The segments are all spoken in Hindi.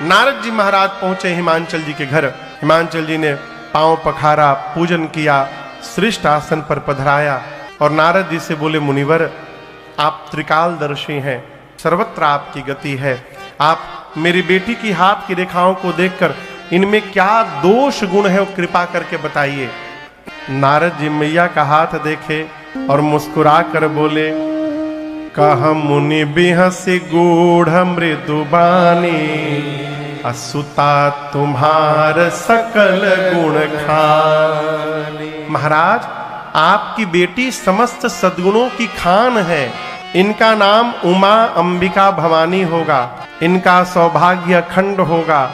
नारद जी महाराज पहुंचे हिमांचल जी के घर। हिमांचल जी ने पांव पखारा, पूजन किया, श्रेष्ठ आसन पर पधराया और नारद जी से बोले, मुनिवर आप त्रिकालदर्शी हैं, सर्वत्र आपकी गति है। आप मेरी बेटी की हाथ की रेखाओं को देखकर इनमें क्या दोष गुण है वो कृपा करके बताइए। नारद जी मैया का हाथ देखे और मुस्कुरा कर बोले, कह मुनि बिहसी गूढ़ मृदुबानी, असुता तुम्हार सकल गुण खानी। महाराज आपकी बेटी समस्त सद्गुणों की खान है। इनका नाम उमा अंबिका भवानी होगा। इनका सौभाग्य अखंड होगा।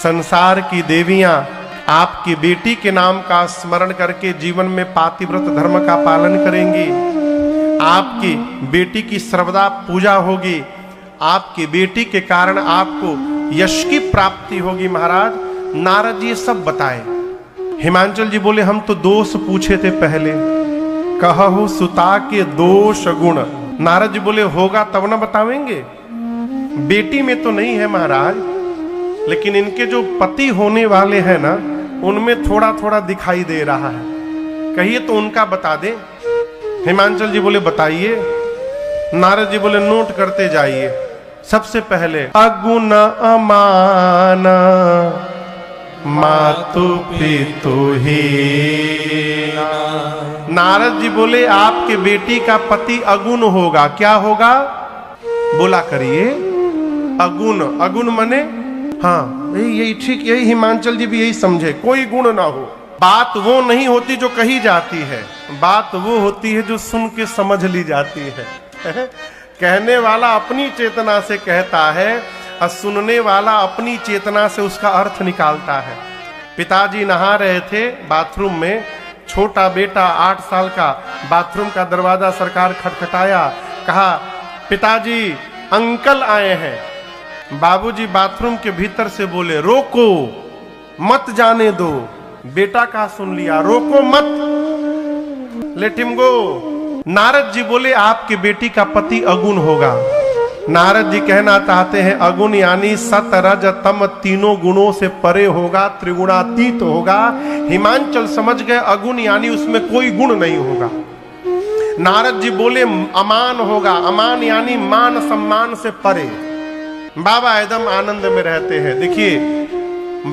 संसार की देवियां आपकी बेटी के नाम का स्मरण करके जीवन में पातिव्रत धर्म का पालन करेंगी। आपकी बेटी की सर्वदा पूजा होगी। आपकी बेटी के कारण आपको यश की प्राप्ति होगी। महाराज नारद जी सब बताए। हिमांचल जी बोले, हम तो दोष पूछे थे पहले, कहु सुता के दोष गुण। नारद जी बोले, होगा तब ना बतावेंगे। बेटी में तो नहीं है महाराज, लेकिन इनके जो पति होने वाले हैं ना, उनमें थोड़ा थोड़ा दिखाई दे रहा है। कहिए तो उनका बता दे। हिमांचल जी बोले, बताइए। नारद जी बोले, नोट करते जाइए। सबसे पहले अगुण अमान, मातु पितु ही। नारद जी बोले, आपके बेटी का पति अगुण होगा। क्या होगा बोला करिए। अगुण, अगुण मने, हाँ यही ठीक, यही हिमांचल जी भी यही समझे, कोई गुण ना हो। बात वो नहीं होती जो कही जाती है, बात वो होती है जो सुन के समझ ली जाती है। कहने वाला अपनी चेतना से कहता है और सुनने वाला अपनी चेतना से उसका अर्थ निकालता है। पिताजी नहा रहे थे बाथरूम में, छोटा बेटा 8 साल का बाथरूम का दरवाजा सरकार खटखटाया। कहा, पिताजी अंकल आए हैं। बाबूजी बाथरूम के भीतर से बोले, रोको मत जाने दो। बेटा का सुन लिया, रोको मत, let him go. Narad ji बोले, आपके बेटी का पति अगुण होगा। नारद जी कहना चाहते हैं, अगुण यानी सत रज तम तीनों गुणों से परे होगा, त्रिगुणातीत होगा। हिमांचल समझ गए अगुण यानी उसमें कोई गुण नहीं होगा। नारद जी बोले, अमान होगा। अमान यानी मान सम्मान से परे। बाबा एकदम आनंद में रहते हैं। देखिए,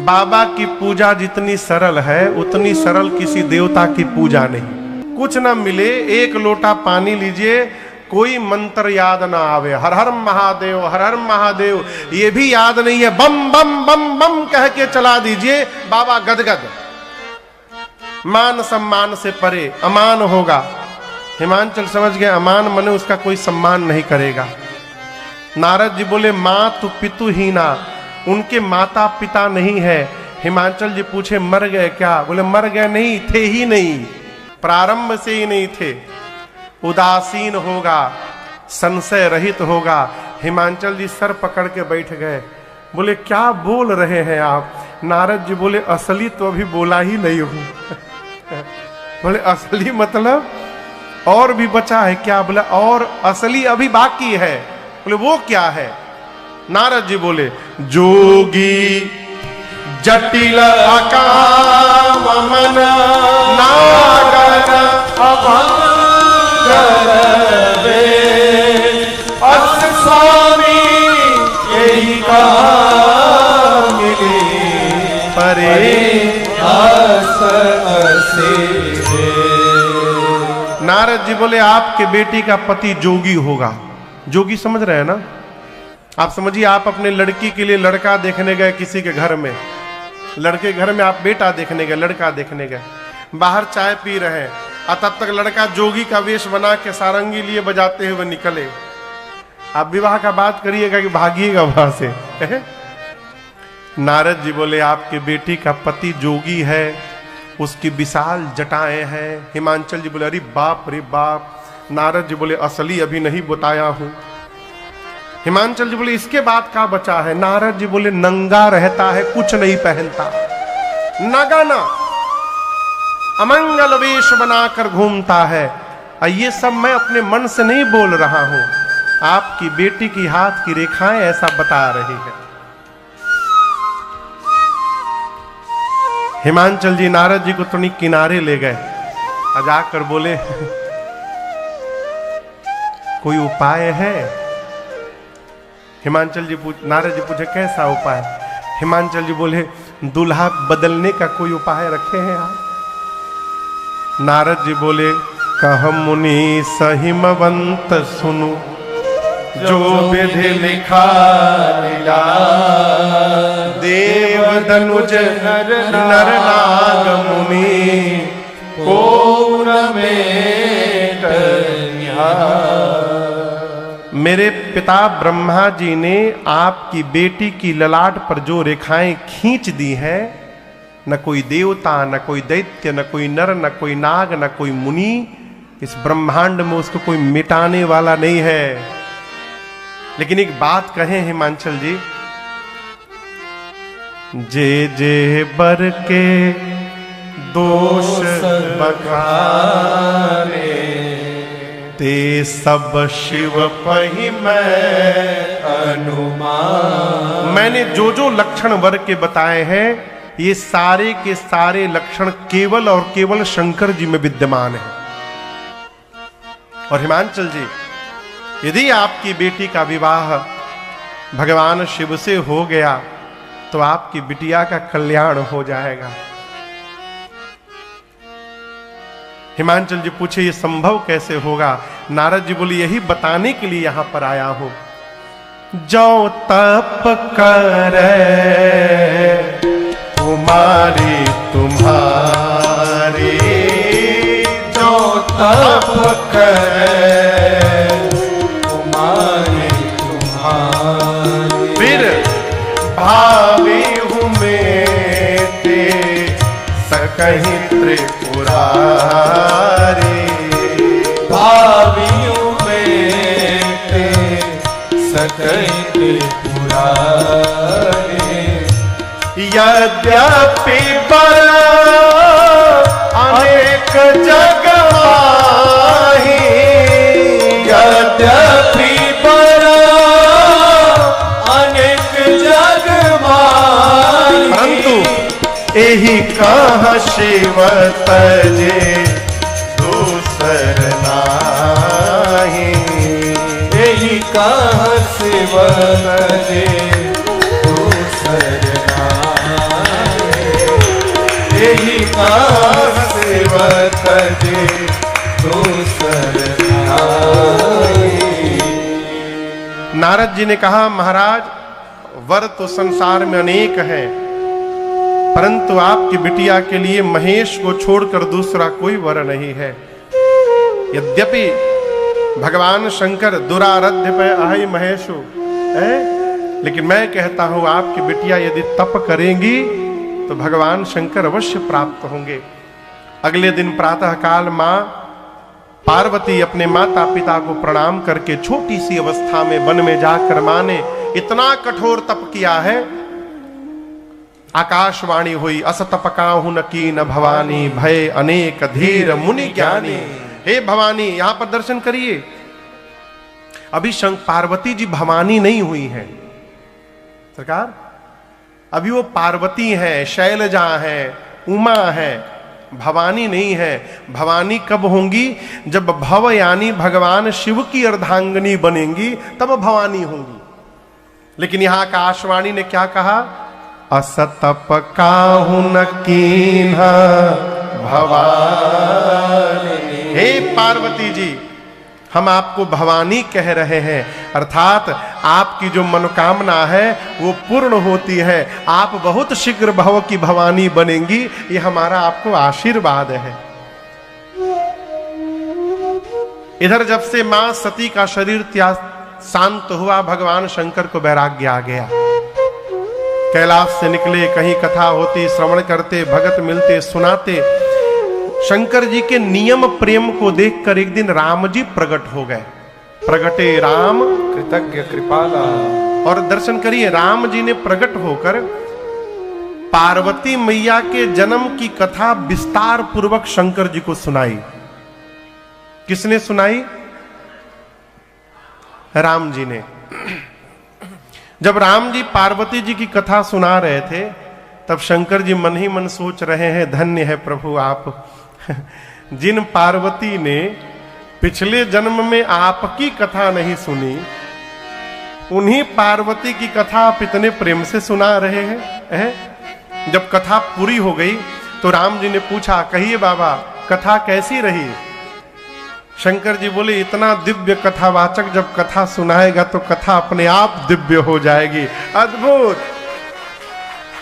बाबा की पूजा जितनी सरल है उतनी सरल किसी देवता की पूजा नहीं। कुछ ना मिले, एक लोटा पानी लीजिए, कोई मंत्र याद ना आवे, हर हर महादेव हर हर महादेव ये भी याद नहीं है, बम बम बम बम कह के चला दीजिए, बाबा गदगद। मान सम्मान से परे, अमान होगा। हिमांचल समझ गए, अमान मने उसका कोई सम्मान नहीं करेगा। नारद जी बोले, मातु पितु हीना, उनके माता पिता नहीं है। हिमांचल जी पूछे, मर गए क्या? बोले, मर गए नहीं, थे ही नहीं, प्रारंभ से ही नहीं थे। उदासीन होगा, संशय रहित होगा। हिमांचल जी सर पकड़ के बैठ गए। बोले, क्या बोल रहे हैं आप? नारद जी बोले, असली तो अभी बोला ही नहीं हूं। बोले, असली मतलब और भी बचा है क्या? बोले, और असली अभी बाकी है। बोले, वो क्या है? नारद जी बोले, जोगी जटिल अकाम मन नागर अभंगर वे, अस स्वामी यही कहा मिले परे अस असे। नारद जी बोले, आपके बेटी का पति जोगी होगा। जोगी समझ रहे हैं ना? आप समझिए, आप अपने लड़की के लिए लड़का देखने गए किसी के घर में, लड़के घर में आप बेटा देखने गए, लड़का देखने गए, बाहर चाय पी रहे हैं और तब तक लड़का जोगी का वेश बना के सारंगी लिए बजाते हुए निकले। आप विवाह का बात करिएगा कि भागिएगा वहां से। नारद जी बोले, आपके बेटी का पति जोगी है, उसकी विशाल जटाएं हैं। हिमांचल जी बोले, अरे बाप रे बाप। नारद जी बोले, असली अभी नहीं बताया हूं। हिमांचल जी बोले, इसके बाद क्या बचा है? नारद जी बोले, नंगा रहता है, कुछ नहीं पहनता, नगाना अमंगल वेश बनाकर घूमता है। और ये सब मैं अपने मन से नहीं बोल रहा हूं, आपकी बेटी की हाथ की रेखाएं ऐसा बता रही है। हिमांचल जी नारद जी को थोड़ी किनारे ले गए और जाकर बोले कोई उपाय है? हिमांचल जी नारद जी पूछे कैसा उपाय? हिमांचल जी बोले दूल्हा बदलने का कोई उपाय रखे हैं आप? नारद जी बोले कह मुनि सहिमवंत सुनु, जो विधि लिखा लीला, देव दनुज नर नाग मुनि को में मेरे पिता ब्रह्मा जी ने आपकी बेटी की ललाट पर जो रेखाएं खींच दी हैं, न कोई देवता, न कोई दैत्य, न कोई नर, न कोई नाग, न कोई मुनि, इस ब्रह्मांड में उसको कोई मिटाने वाला नहीं है। लेकिन एक बात कहें हिमांचल जी, जे जे बर के दोष बखाने, ते सब शिव पहि मैं अनुमान। मैंने जो जो लक्षण वर के बताए हैं, ये सारे के सारे लक्षण केवल और केवल शंकर जी में विद्यमान है। और हिमांचल जी, यदि आपकी बेटी का विवाह भगवान शिव से हो गया तो आपकी बिटिया का कल्याण हो जाएगा। हिमांचल जी पूछे ये संभव कैसे होगा? नारद जी बोले यही बताने के लिए यहां पर आया हूं। जो तप करे कुमारी तुम्हारी, जो तप करे कुमारी तुम्हारी, फिर भावी हूँ मैं ते सकहीं त्रिपुरारी, भावियों में ते सकहीं त्रिपुरारी। यद्यपि पर अनेक जग माही, यद्यपि पर अनेक जग माही, परंतु यही कह शिव तजे दूसर नाही, यही कह शिव तजे दूसर नाही, यही कह शिव तजे दूसर नाही। नारद जी ने कहा महाराज, वर तो संसार में अनेक हैं, परंतु आपकी बिटिया के लिए महेश को छोड़कर दूसरा कोई वर नहीं है। यद्यपि भगवान शंकर दुराराध्य पे अहि महेशु है, लेकिन मैं कहता हूं आपकी बिटिया यदि तप करेंगी तो भगवान शंकर अवश्य प्राप्त होंगे। अगले दिन प्रातः काल मां पार्वती अपने माता पिता को प्रणाम करके छोटी सी अवस्था में वन में जाकर मां ने इतना कठोर तप किया है, आकाशवाणी हुई असतप काहू न कीन भवानी, भय अनेक धीर मुनि ज्ञानी। हे भवानी, यहां पर दर्शन करिए। अभी पार्वती जी भवानी नहीं हुई है सरकार, अभी वो पार्वती है, शैलजा है, उमा है, भवानी नहीं है। भवानी कब होंगी? जब भव यानी भगवान शिव की अर्धांगिनी बनेंगी तब भवानी होंगी। लेकिन यहां आकाशवाणी ने क्या कहा? असतप काहू न कीन्हा भवानी। हे पार्वती जी, हम आपको भवानी कह रहे हैं, अर्थात आपकी जो मनोकामना है वो पूर्ण होती है। आप बहुत शीघ्र भव की भवानी बनेंगी, ये हमारा आपको आशीर्वाद है। इधर जब से मां सती का शरीर त्याग शांत हुआ, भगवान शंकर को वैराग्य आ गया। कैलाश से निकले, कहीं कथा होती, श्रवण करते, भगत मिलते, सुनाते। शंकर जी के नियम प्रेम को देखकर एक दिन राम जी प्रकट हो गए। प्रगटे राम कृतज्ञ कृपाला। और दर्शन करिए, राम जी ने प्रकट होकर पार्वती मैया के जन्म की कथा विस्तार पूर्वक शंकर जी को सुनाई। किसने सुनाई? राम जी ने। जब राम जी पार्वती जी की कथा सुना रहे थे तब शंकर जी मन ही मन सोच रहे हैं, धन्य है प्रभु आप, जिन पार्वती ने पिछले जन्म में आपकी कथा नहीं सुनी, उन्हीं पार्वती की कथा आप इतने प्रेम से सुना रहे हैं। जब कथा पूरी हो गई तो राम जी ने पूछा, कहिए बाबा कथा कैसी रही? शंकर जी बोले, इतना दिव्य कथावाचक जब कथा सुनाएगा तो कथा अपने आप दिव्य हो जाएगी। अद्भुत।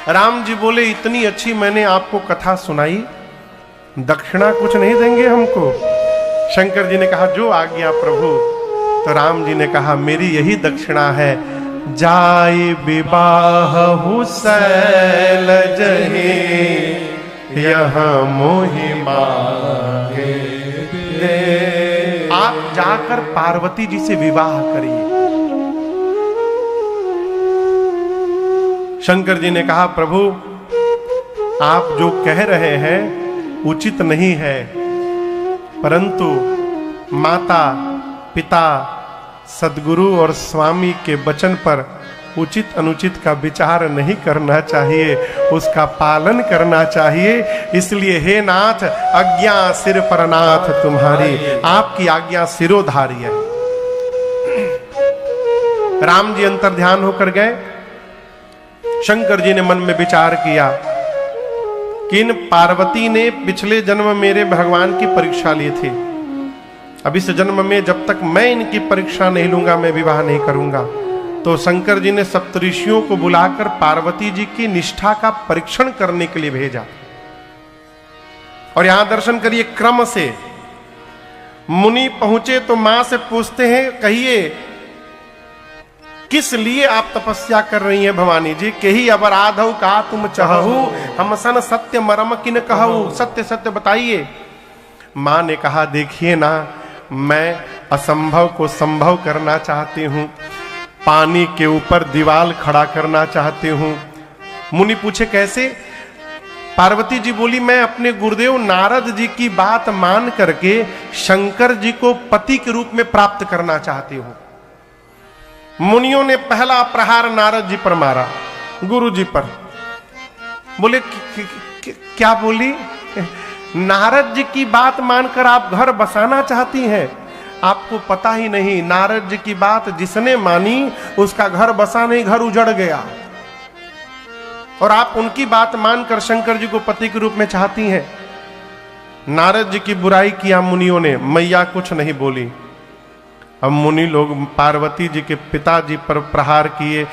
राम जी बोले, इतनी अच्छी मैंने आपको कथा सुनाई, दक्षिणा कुछ नहीं देंगे हमको? शंकर जी ने कहा, जो आज्ञा प्रभु। तो राम जी ने कहा, मेरी यही दक्षिणा है, जाय विवाह शैल जहे यहाँ मोहि मांगे दे। आप जाकर पार्वती जी से विवाह करिए। शंकर जी ने कहा, प्रभु आप जो कह रहे हैं उचित नहीं है, परंतु माता पिता सदगुरु और स्वामी के वचन पर उचित अनुचित का विचार नहीं करना चाहिए, उसका पालन करना चाहिए। इसलिए हे नाथ, आज्ञा सिर पर नाथ तुम्हारी, आपकी आज्ञा सिरोधारी है। राम जी अंतर ध्यान होकर गए। शंकर जी ने मन में विचार किया कि इन पार्वती ने पिछले जन्म मेरे भगवान की परीक्षा ली थी, अब इस जन्म में जब तक मैं इनकी परीक्षा नहीं लूंगा मैं विवाह नहीं करूंगा। तो शंकर जी ने सप्तऋषियों को बुलाकर पार्वती जी की निष्ठा का परीक्षण करने के लिए भेजा। और यहां दर्शन करिए, क्रम से मुनि पहुंचे तो मां से पूछते हैं, कहिए किस लिए आप तपस्या कर रही हैं भवानी जी? कही अबराधौ का तुम चाहू, हम सन सत्य मरम किन कहू, सत्य सत्य बताइए। मां ने कहा, देखिए ना, मैं असंभव को संभव करना चाहती हूं, पानी के ऊपर दीवाल खड़ा करना चाहती हूं। मुनि पूछे, कैसे? पार्वती जी बोली, मैं अपने गुरुदेव नारद जी की बात मान करके शंकर जी को पति के रूप में प्राप्त करना चाहती हूं। मुनियों ने पहला प्रहार नारद जी पर मारा, गुरु जी पर। बोले, क्या बोली? नारद जी की बात मानकर आप घर बसाना चाहती हैं? आपको पता ही नहीं, नारद जी की बात जिसने मानी उसका घर बसा नहीं, घर उजड़ गया। और आप उनकी बात मानकर शंकर जी को पति के रूप में चाहती हैं। नारद जी की बुराई किया मुनियों ने, मैया कुछ नहीं बोली। अब मुनि लोग पार्वती जी के पिताजी पर प्रहार किए।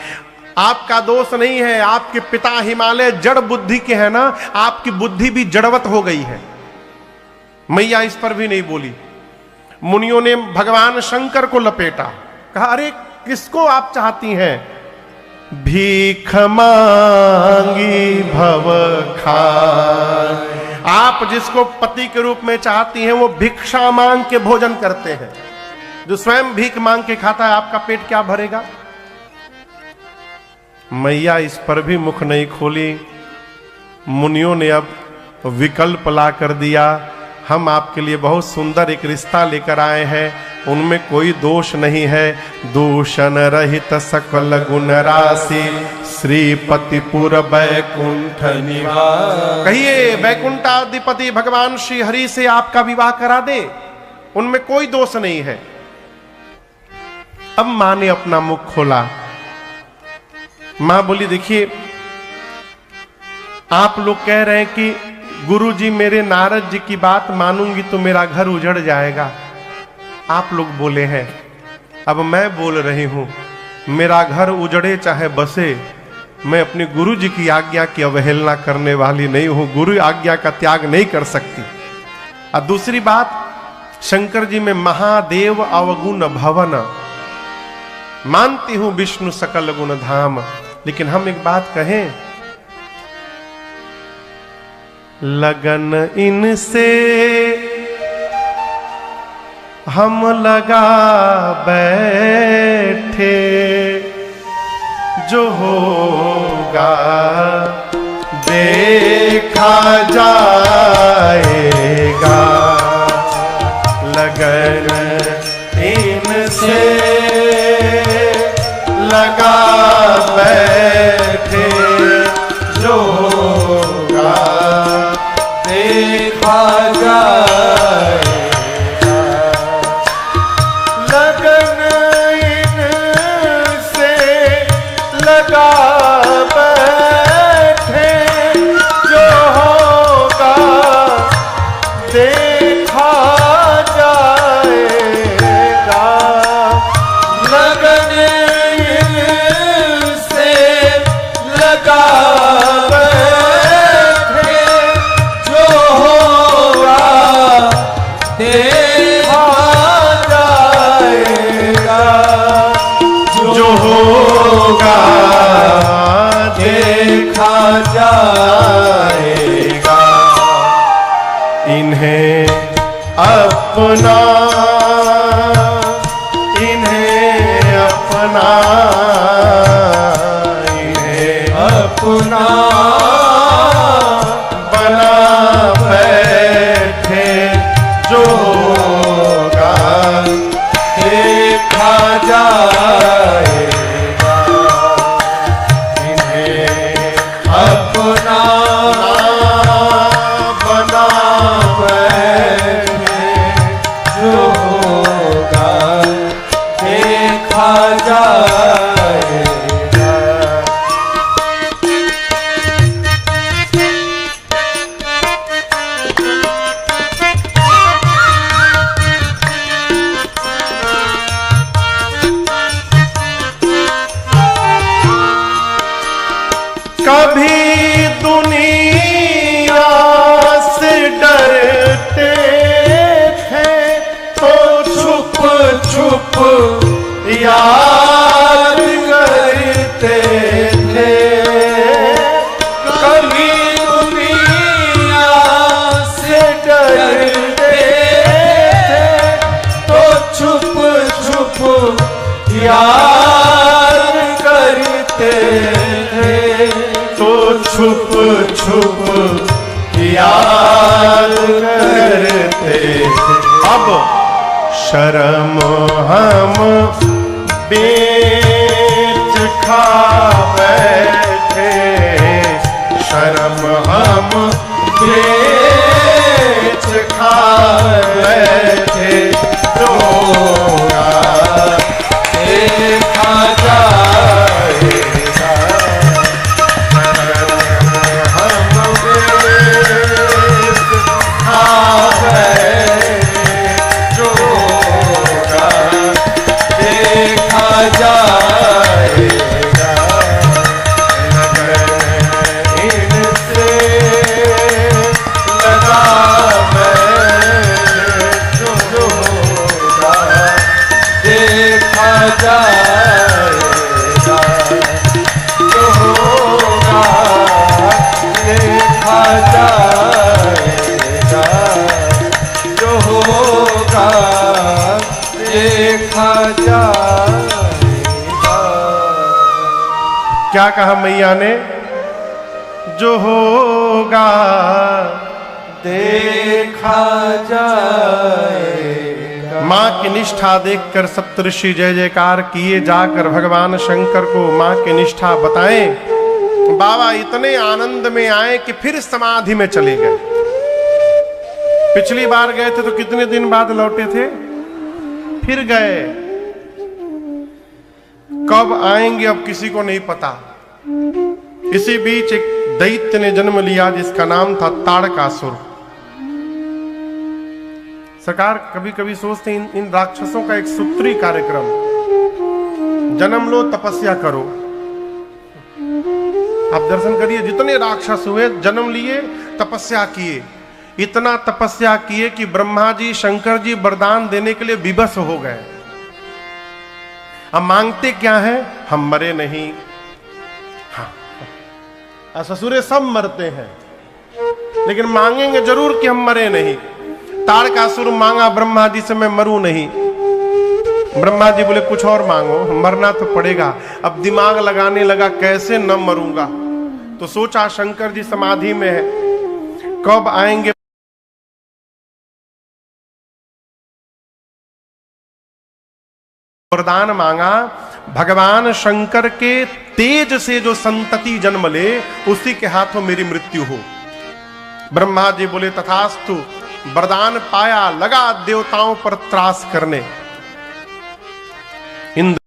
आपका दोष नहीं है, आपके पिता हिमालय जड़ बुद्धि के हैं ना, आपकी बुद्धि भी जड़वत हो गई है। मैया इस पर भी नहीं बोली। मुनियों ने भगवान शंकर को लपेटा, कहा, अरे किसको आप चाहती हैं? भीख मांगी भव खाए। आप जिसको पति के रूप में चाहती हैं वो भिक्षा मांग के भोजन करते हैं। जो स्वयं भीख मांग के खाता है, आपका पेट क्या भरेगा? मैया इस पर भी मुख नहीं खोली। मुनियों ने अब विकल्प ला कर दिया, हम आपके लिए बहुत सुंदर एक रिश्ता लेकर आए हैं, उनमें कोई दोष नहीं है। दूषण रहित सकल गुण राशि, श्रीपतिपुर वैकुंठ निवास। कहिए, वैकुंठाधिपति भगवान श्री हरि से आपका विवाह करा दे, उनमें कोई दोष नहीं है। अब मां ने अपना मुख खोला। मां बोली, देखिए आप लोग कह रहे हैं कि गुरुजी मेरे नारद जी की बात मानूंगी तो मेरा घर उजड़ जाएगा, आप लोग बोले हैं। अब मैं बोल रही हूं, मेरा घर उजड़े चाहे बसे, मैं अपने गुरु जी की आज्ञा की अवहेलना करने वाली नहीं हूं, गुरु आज्ञा का त्याग नहीं कर सकती। और दूसरी बात, शंकर जी में महादेव अवगुण भवन, मानती हूं विष्णु सकल गुण धाम, लेकिन हम एक बात कहें, लगन इनसे हम लगा बैठे, जो होगा देखा जाएगा। लगन इनसे लगा बैठे, जो का बैठे, जो होगा देखा जाएगा, जो होगा देखा जाएगा। इन्हें अपना, इन्हें अपना, इन्हें अपना बना बैठे, जो होगा देखा जाएगा। इन्हें अपना बना बैठे, जो होगा देखा जाएगा। कभी दुनिया से डरते थे तो छुप छुप याद करते थे। कभी दुनिया से डरते थे, तो छुप छुप याद करते थे, तो छुप छुप याद करते थे। अब शर्म हम बेच खा बैठे, शर्म हम बेच खा बैठे, जो होगा देखा जाएगा। हम बेच खा बैठे, जो होगा देखा जाएगा। इनसे लगा बैठे, जो होगा देखा जाएगा। जो होगा देखा जाएगा। जो होगा देखा जाएगा। क्या कहा मैया ने? जो होगा देखा जाएगा। माँ की निष्ठा देखकर सप्तऋषि जय जयकार किए, जाकर भगवान शंकर को माँ की निष्ठा बताएं। बाबा इतने आनंद में आए कि फिर समाधि में चले गए। पिछली बार गए थे तो कितने दिन बाद लौटे थे? फिर गए। कब आएंगे अब किसी को नहीं पता। इसी बीच एक दैत्य ने जन्म लिया जिसका नाम था ताड़कासुर। सरकार कभी कभी सोचते हैं इन राक्षसों का एक सूत्री कार्यक्रम, जन्म लो तपस्या करो। आप दर्शन करिए, जितने राक्षस हुए जन्म लिए तपस्या किए, इतना तपस्या किए कि ब्रह्मा जी शंकर जी वरदान देने के लिए विवश हो गए। अब मांगते क्या है? हम मरे नहीं। हाँ, ससुरे सब मरते हैं लेकिन मांगेंगे जरूर कि हम मरे नहीं। ताड़कासुर मांगा ब्रह्मा जी से, मैं मरूं नहीं। ब्रह्मा जी बोले कुछ और मांगो, मरना तो पड़ेगा। अब दिमाग लगाने लगा कैसे न मरूंगा, तो सोचा शंकर जी समाधि में है, कब आएंगे। वरदान मांगा, भगवान शंकर के तेज से जो संतति जन्म ले उसी के हाथों मेरी मृत्यु हो। ब्रह्मा जी बोले तथास्तु। वरदान पाया, लगा देवताओं पर त्रास करने। इंद्र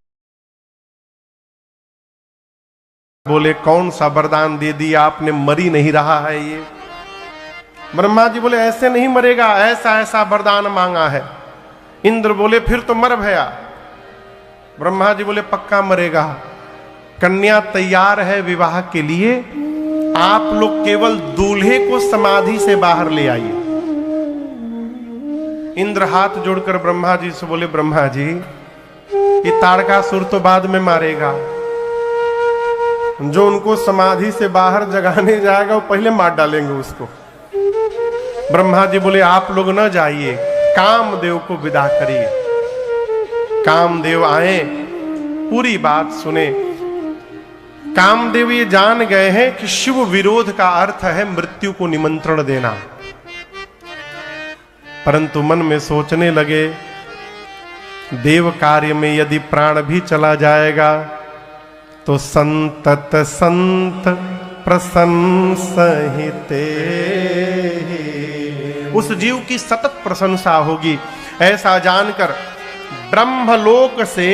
बोले कौन सा वरदान दे दिया आपने, मर ही नहीं रहा है ये। ब्रह्मा जी बोले ऐसे नहीं मरेगा, ऐसा ऐसा वरदान मांगा है। इंद्र बोले फिर तो मर भया। ब्रह्मा जी बोले पक्का मरेगा। कन्या तैयार है विवाह के लिए, आप लोग केवल दूल्हे को समाधि से बाहर ले आइए। इंद्र हाथ जोड़कर ब्रह्मा जी से बोले, ब्रह्मा जी ये ताड़कासुर तो बाद में मारेगा, जो उनको समाधि से बाहर जगाने जाएगा वो पहले मार डालेंगे उसको। ब्रह्मा जी बोले, आप लोग न जाइए, कामदेव को विदा करिए। कामदेव आए, पूरी बात सुने। कामदेव ये जान गए हैं कि शिव विरोध का अर्थ है मृत्यु को निमंत्रण देना, परंतु मन में सोचने लगे, देव कार्य में यदि प्राण भी चला जाएगा तो संतत संत प्रशंसहिते, उस जीव की सतत प्रशंसा होगी। ऐसा जानकर ब्रह्मलोक से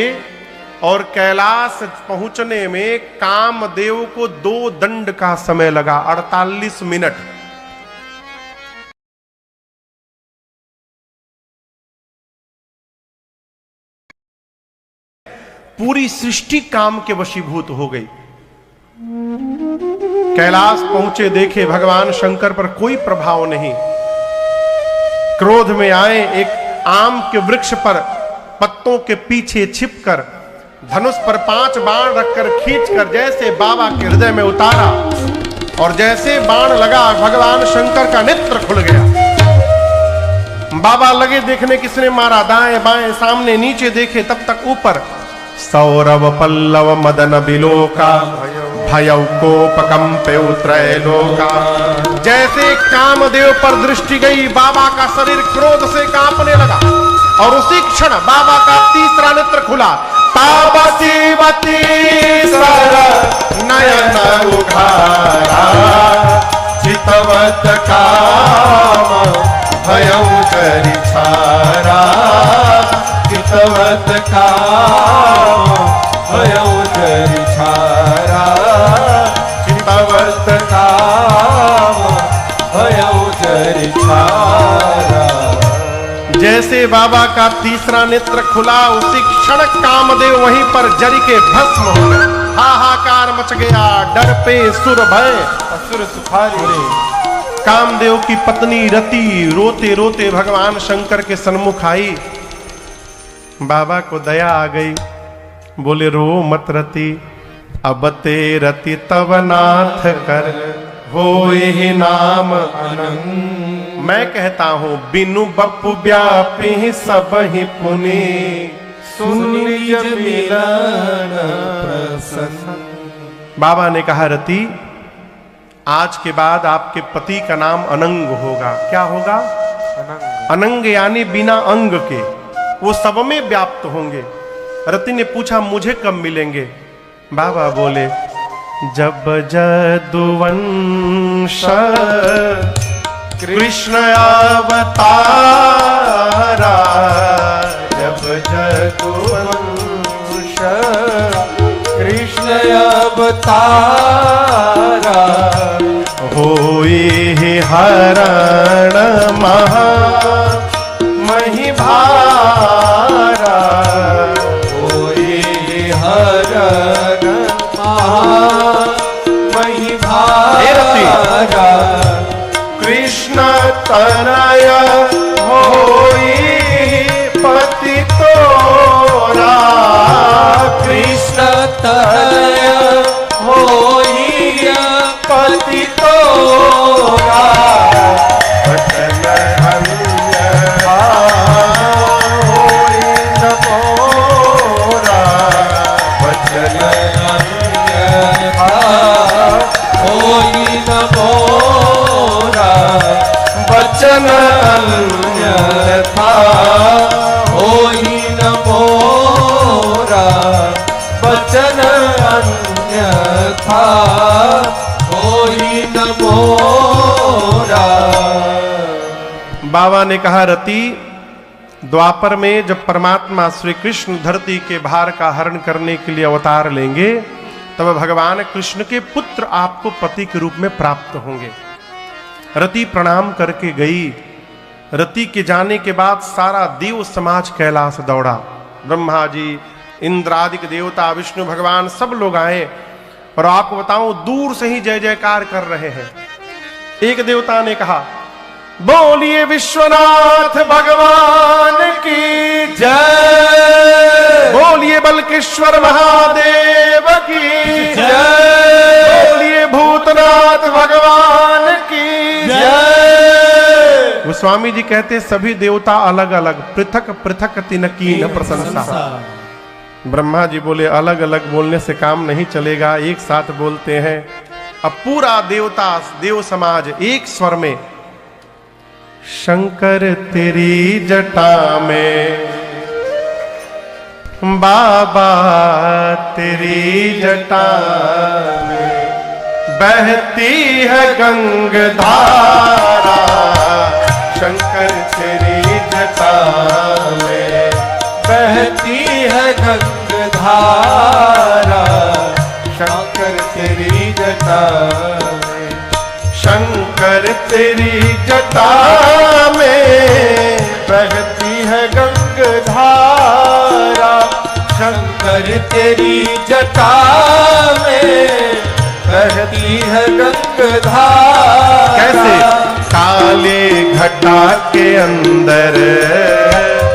और कैलाश पहुंचने में कामदेव को 2 दंड का समय लगा, 48 मिनट। पूरी सृष्टि काम के वशीभूत हो गई। कैलाश पहुंचे, देखे भगवान शंकर पर कोई प्रभाव नहीं। क्रोध में आए, एक आम के वृक्ष पर पत्तों के पीछे छिपकर धनुष पर 5 बाण रखकर खींचकर जैसे बाबा के हृदय में उतारा, और जैसे बाण लगा भगवान शंकर का नेत्र खुल गया। बाबा लगे देखने किसने मारा, दाएं बाएं सामने नीचे देखे, तब तक ऊपर सौरव पल्लव मदन बिलोका भयउ कोपकंपे त्रैलोका। जैसे कामदेव पर दृष्टि गई, बाबा का शरीर क्रोध से कांपने लगा, और उसी क्षण बाबा का तीसरा नेत्र खुला। तापसीवती सर नयन उघारा, चितवत काम भयउ चरिछारा, चितवत काम भयउ चरिछारा, चितवत काम भयउ चरिछारा। जैसे बाबा का तीसरा नेत्र खुला, उसी क्षण कामदेव वहीं पर जरी के भस्म हो गए। हाहाकार मच गया, डर पे सुर भय असुर सुखारे। कामदेव की पत्नी रति रोते रोते भगवान शंकर के सन्मुख आई। बाबा को दया आ गई, बोले रो मत रति, अब ते रति तब नाथ कर होए नाम अनंत। मैं कहता हूं बिनु बपु व्यापी सब ही पुनि, सुन निज मिलन प्रसन्न। बाबा ने कहा, रति आज के बाद आपके पति का नाम अनंग होगा। क्या होगा? अनंग। अनंग यानी बिना अंग के, वो सब में व्याप्त होंगे। रति ने पूछा, मुझे कब मिलेंगे? बाबा बोले, जब जदुवंश कृष्ण अवतारा, जब जदुवंश कृष्ण अवतारा, होए हरण महा मही भारा, होए हरण मही भारा, कृष्ण तनय होई पति तोरा, कृष्ण तनय होई पति तोरा, वचन अन्यथा होई न मोरा, वचन अन्यथा होई न मोरा, वचन अन्यथा होई न मोरा, वचन अन्यथा होई न मोरा। बाबा ने कहा, रति द्वापर में जब परमात्मा श्री कृष्ण धरती के भार का हरण करने के लिए अवतार लेंगे, तब भगवान कृष्ण के पुत्र आपको पति के रूप में प्राप्त होंगे। रति प्रणाम करके गई। रति के जाने के बाद सारा देव समाज कैलाश दौड़ा। ब्रह्मा जी, इंद्र आदि देवता, विष्णु भगवान सब लोग आए और आपको बताऊं दूर से ही जय जयकार कर रहे हैं। एक देवता ने कहा, बोलिए विश्वनाथ भगवान की जय, बोलिए बल्केश्वर महादेव की जय, बोलिए भूतनाथ भगवान की जय। गोस्वामी जी कहते सभी देवता अलग अलग, पृथक पृथक तिनकी न प्रशंसा। ब्रह्मा जी बोले अलग अलग बोलने से काम नहीं चलेगा, एक साथ बोलते हैं। अब पूरा देवता देव समाज एक स्वर में, शंकर तेरी जटा में, बाबा तेरी जटा में बहती है गंगधारा, शंकर तेरी जटा में बहती है गंगधारा, शंकर तेरी जटा में, शंकर तेरी जटा में बहती है गंगधारा, शंकर तेरी जटा में बहती है गंगधारा। कैसे? काले घटा के अंदर,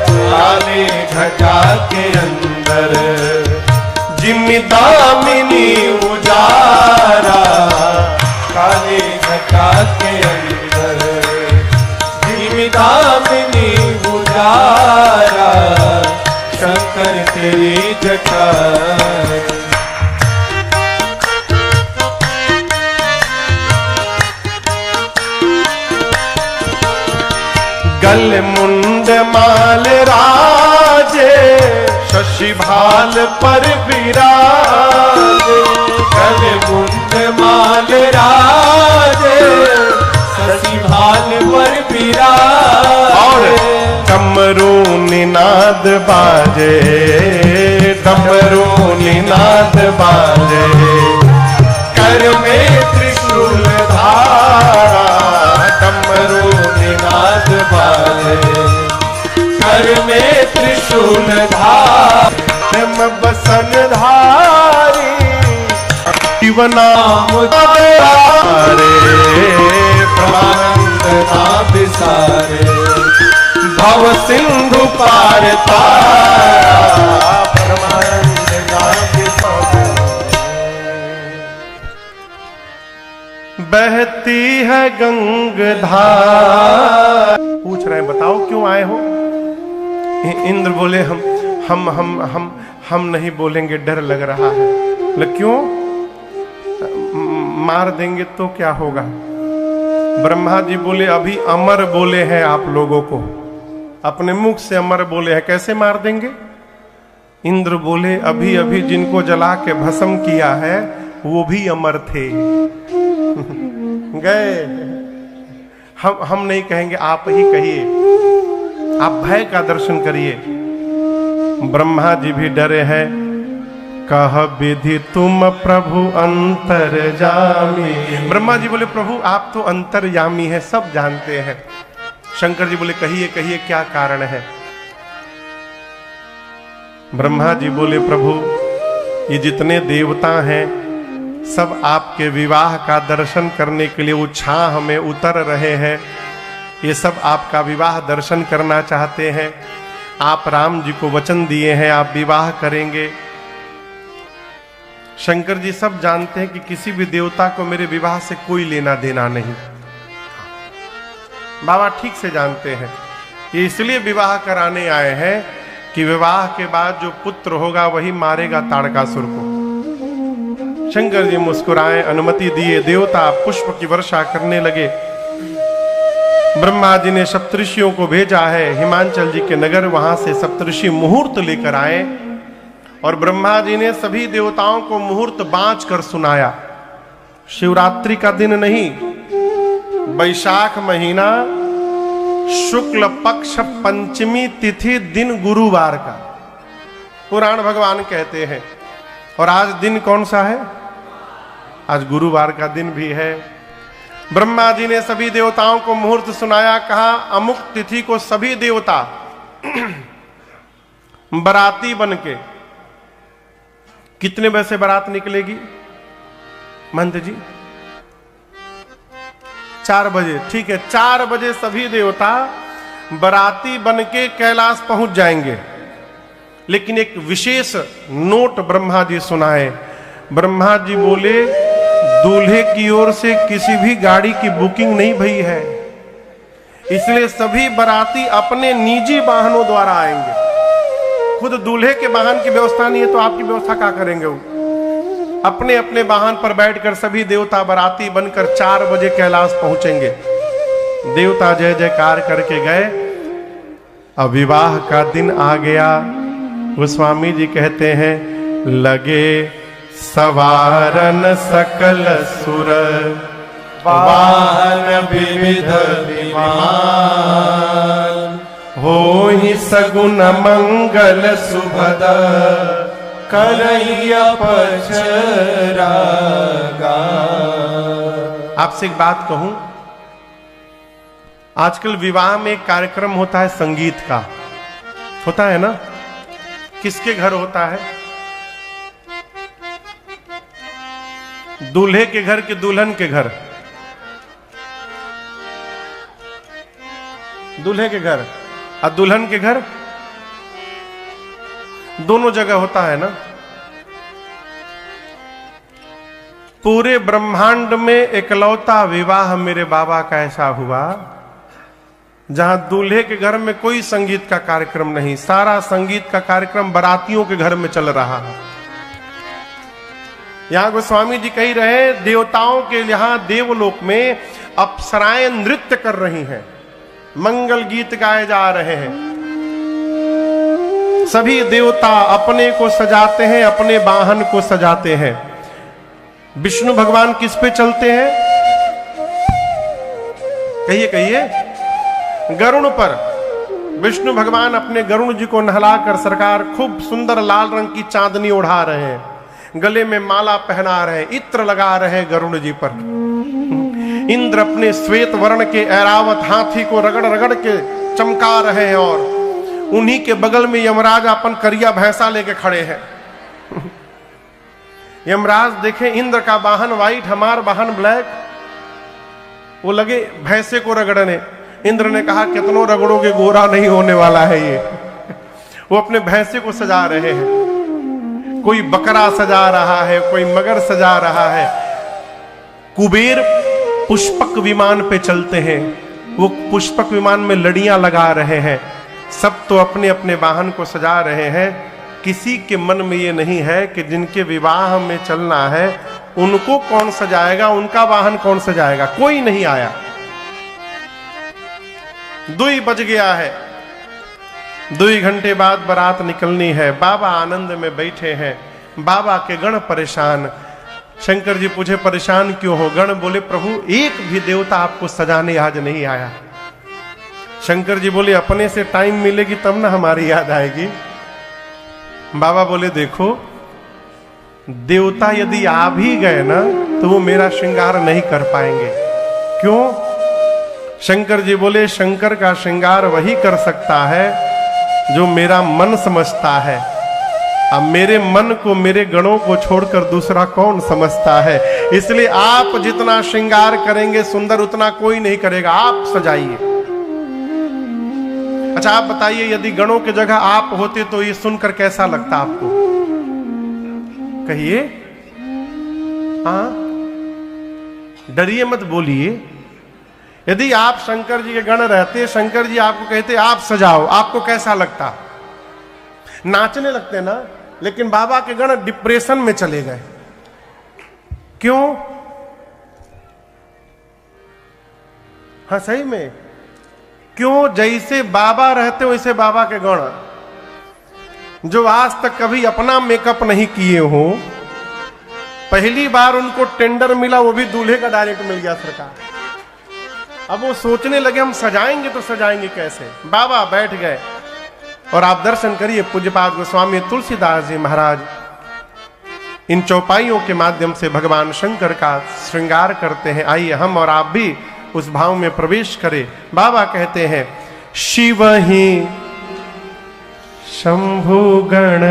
काले घटा के अंदर, जिम्मेदामिनी उजारा, काले घटा के अंदर, जिम्मेदामिनी उजारा, शंकर तेरी जटा। गल मुंड माल राजे, शशि भाल पर विराजे, गल मुंड माल राजे, शशि भाल पर विराजे, और डमरू निनाद बाजे, डमरू निनाद बाजे, कर में त्रिशूल धारा, डमरू निनाद बाजे, कर में त्रिशूल धारा, बसन धारी, शिवनाम रे परमानंद नाम बिसारे, भव सिंधु पार तारा, परमानंद नाम बिसारे। बहती है गंगधार। पूछ रहे हैं बताओ क्यों आए हो? इंद्र बोले हम नहीं बोलेंगे, डर लग रहा है। बोले क्यों? मार देंगे तो क्या होगा? ब्रह्मा जी बोले अभी अमर बोले हैं आप लोगों को, अपने मुख से अमर बोले हैं, कैसे मार देंगे? इंद्र बोले अभी अभी जिनको जला के भस्म किया है वो भी अमर थे। गए। हम नहीं कहेंगे, आप ही कहिए, आप भय का दर्शन करिए। ब्रह्मा जी भी डरे हैं। कह विधि तुम प्रभु अंतर्यामी। ब्रह्मा जी बोले प्रभु आप तो अंतर्यामी है, सब जानते हैं। शंकर जी बोले कहिए कहिए क्या कारण है? ब्रह्मा जी बोले प्रभु ये जितने देवता हैं सब आपके विवाह का दर्शन करने के लिए उत्साह में उतर रहे हैं। ये सब आपका विवाह दर्शन करना चाहते हैं। आप राम जी को वचन दिए हैं आप विवाह करेंगे। शंकर जी सब जानते हैं कि किसी भी देवता को मेरे विवाह से कोई लेना देना नहीं। बाबा ठीक से जानते हैं। ये इसलिए विवाह कराने आए हैं कि विवाह के बाद जो पुत्र होगा वही मारेगा ताड़कासुर को। शंकर जी मुस्कुराए, अनुमति दिए। देवता पुष्प की वर्षा करने लगे। ब्रह्मा जी ने सप्तऋषियों को भेजा है हिमांचल जी के नगर, वहां से सप्तऋषि मुहूर्त लेकर आए और ब्रह्मा जी ने सभी देवताओं को मुहूर्त बांच कर सुनाया। शिवरात्रि का दिन नहीं, वैशाख महीना शुक्ल पक्ष पंचमी तिथि दिन गुरुवार का पुराण भगवान कहते हैं। और आज दिन कौन सा है? आज गुरुवार का दिन भी है। ब्रह्मा जी ने सभी देवताओं को मुहूर्त सुनाया। कहा अमुक तिथि को सभी देवता बराती बनके कितने बजे से बारात निकलेगी महंत जी? 4 बजे। ठीक है, 4 बजे सभी देवता बाराती बनके कैलाश पहुंच जाएंगे। लेकिन एक विशेष नोट ब्रह्मा जी सुनाए। ब्रह्मा जी बोले दूल्हे की ओर से किसी भी गाड़ी की बुकिंग नहीं भई है, इसलिए सभी बाराती अपने निजी वाहनों द्वारा आएंगे। खुद दूल्हे के वाहन की व्यवस्था नहीं है तो आपकी व्यवस्था क्या करेंगे? वो अपने अपने वाहन पर बैठकर सभी देवता बाराती बनकर 4 बजे कैलाश पहुंचेंगे। देवता जय जयकार करके गए। अब विवाह का दिन आ गया। गोस्वामी जी कहते हैं लगे सवारन सकल सुर वाहन विविध विमान हो ही सगुन मंगल सुभद करैया पचरागा। आपसे एक बात कहूं, आजकल विवाह में एक कार्यक्रम होता है संगीत का, होता है ना? किसके घर होता है? दूल्हे के घर कि दुल्हन के घर? दूल्हे के घर। और दुल्हन के घर? दोनों जगह होता है ना। पूरे ब्रह्मांड में एकलौता विवाह मेरे बाबा का ऐसा हुआ जहां दूल्हे के घर में कोई संगीत का कार्यक्रम नहीं, सारा संगीत का कार्यक्रम बारातियों के घर में चल रहा है। यहां गोस्वामी जी कह रहे देवताओं के यहां देवलोक में अप्सराएं नृत्य कर रही हैं, मंगल गीत गाए जा रहे हैं। सभी देवता अपने को सजाते हैं, अपने वाहन को सजाते हैं। विष्णु भगवान किस पे चलते हैं? कहिए कहिए। गरुड़ पर। विष्णु भगवान अपने गरुड़ जी को नहलाकर सरकार खूब सुंदर लाल रंग की चांदनी ओढ़ा रहे हैं, गले में माला पहना रहे हैं, इत्र लगा रहे हैं गरुड़ जी पर। इंद्र अपने श्वेत वर्ण के ऐरावत हाथी को रगड़ रगड़ के चमका रहे हैं और उन्हीं के बगल में यमराज अपन करिया भैंसा लेके खड़े हैं। यमराज देखे इंद्र का वाहन व्हाइट, हमार वाहन ब्लैक, वो लगे भैंसे को रगड़ने। इंद्र ने कहा कितनों रगड़ोगे गोरा नहीं होने वाला है ये। वो अपने भैंसे को सजा रहे हैं, कोई बकरा सजा रहा है, कोई मगर सजा रहा है। कुबेर पुष्पक विमान पे चलते हैं, वो पुष्पक विमान में लड़ियां लगा रहे हैं। सब तो अपने अपने वाहन को सजा रहे हैं। किसी के मन में ये नहीं है कि जिनके विवाह में चलना है उनको कौन सजाएगा, उनका वाहन कौन सजाएगा। कोई नहीं आया। 2 बज गया है, 2 घंटे बाद बारात निकलनी है। बाबा आनंद में बैठे हैं, बाबा के गण परेशान। शंकर जी पूछे परेशान क्यों हो? गण बोले प्रभु एक भी देवता आपको सजाने आज नहीं आया। शंकर जी बोले अपने से टाइम मिलेगी तब ना हमारी याद आएगी। बाबा बोले देखो देवता यदि आ भी गए ना तो वो मेरा श्रृंगार नहीं कर पाएंगे। क्यों? शंकर जी बोले शंकर का श्रृंगार वही कर सकता है जो मेरा मन समझता है। अब मेरे मन को, मेरे गणों को छोड़कर दूसरा कौन समझता है। इसलिए आप जितना श्रृंगार करेंगे सुंदर उतना कोई नहीं करेगा। आप सजाइए। अच्छा आप बताइए यदि गणों की जगह आप होते तो ये सुनकर कैसा लगता आपको? कहिए। हाँ, डरिए मत, बोलिए। यदि आप शंकर जी के गण रहते, शंकर जी आपको कहते आप सजाओ, आपको कैसा लगता? नाचने लगते ना। लेकिन बाबा के गण डिप्रेशन में चले गए। क्यों? हाँ सही में। क्यों? जैसे बाबा रहते वैसे बाबा के गण, जो आज तक कभी अपना मेकअप नहीं किए हो, पहली बार उनको टेंडर मिला, वो भी दूल्हे का डायरेक्ट मिल गया सरकार। अब वो सोचने लगे हम सजाएंगे तो सजाएंगे कैसे। बाबा बैठ गए और आप दर्शन करिए पूज्यपाद गोस्वामी तुलसीदास जी महाराज इन चौपाइयों के माध्यम से भगवान शंकर का श्रृंगार करते हैं। आइए हम और आप भी उस भाव में प्रवेश करें। बाबा कहते हैं शिव ही शंभु गण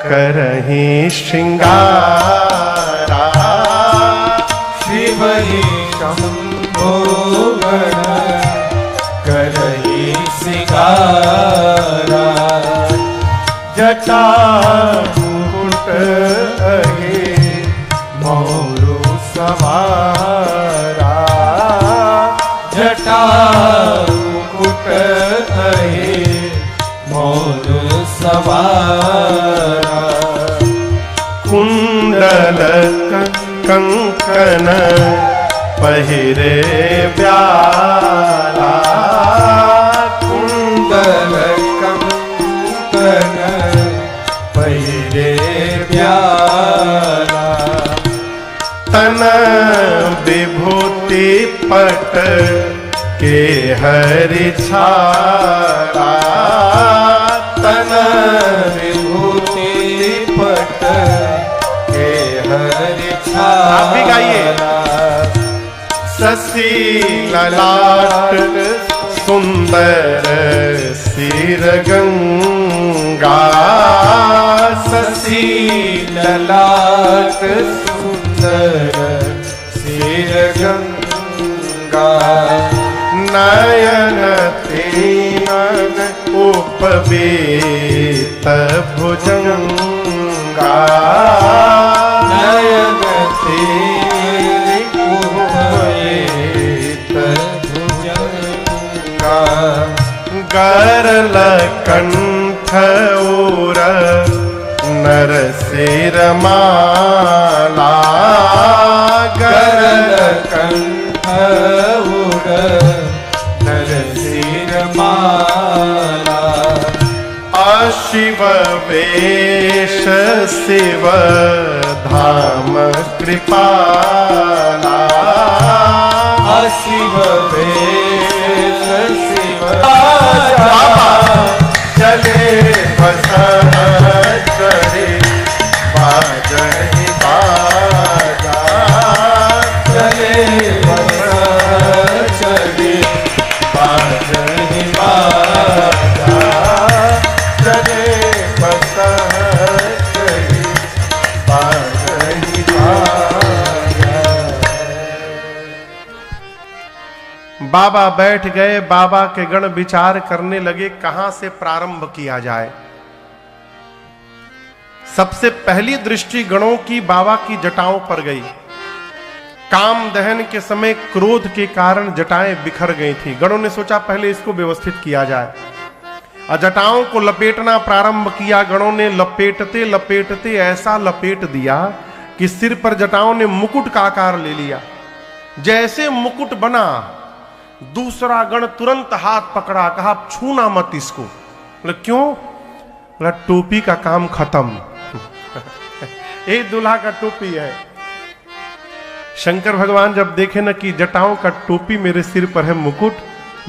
करही श्रृंगारा। शिव ही शंभो गण करहि सिंगारा। जटा मुकुट अहे मोरु सवारा। जटा मुकुट अहे मोर सवारा। कुंडल कंकन पहिरे व्याला। कुंडल कंकन पहिरे व्याला। तन विभूति पट के हरि छाला। तन विभूति पट के हरि छाला। आप भी गाइए। शशि ललाट सुंदर सिर गंगा। शशि ललाट सुंदर सिर गंगा। नयन तीन उपवीत भुजंगा। नयन तीन उपवीत भुजंगा। गरल कंठ उर नरसिर माला। गरल कंठ उर नरसिर माला। अशिव वेश शिव धाम कृपाला। अशिव वेश शिव चले बसह चढ़े बाजहि बाजा। चले बसह चढ़े बाजहि बाजा। चले बसह चढ़े बाजहि बाजा। बाबा बैठ गए। बाबा के गण विचार करने लगे कहां से प्रारंभ किया जाए। सबसे पहली दृष्टि गणों की बाबा की जटाओं पर गई। काम दहन के समय क्रोध के कारण जटाएं बिखर गई थी। गणों ने सोचा पहले इसको व्यवस्थित किया जाए और जटाओं को लपेटना प्रारंभ किया। गणों ने लपेटते लपेटते ऐसा लपेट दिया कि सिर पर जटाओं ने मुकुट का आकार ले लिया। जैसे मुकुट बना, दूसरा गण तुरंत हाथ पकड़ा, कहा छूना मत इसको। बोले क्यों? बोला टोपी का काम खत्म। ये दूल्हा का टोपी है। शंकर भगवान जब देखे न कि जटाओं का टोपी मेरे सिर पर है, मुकुट,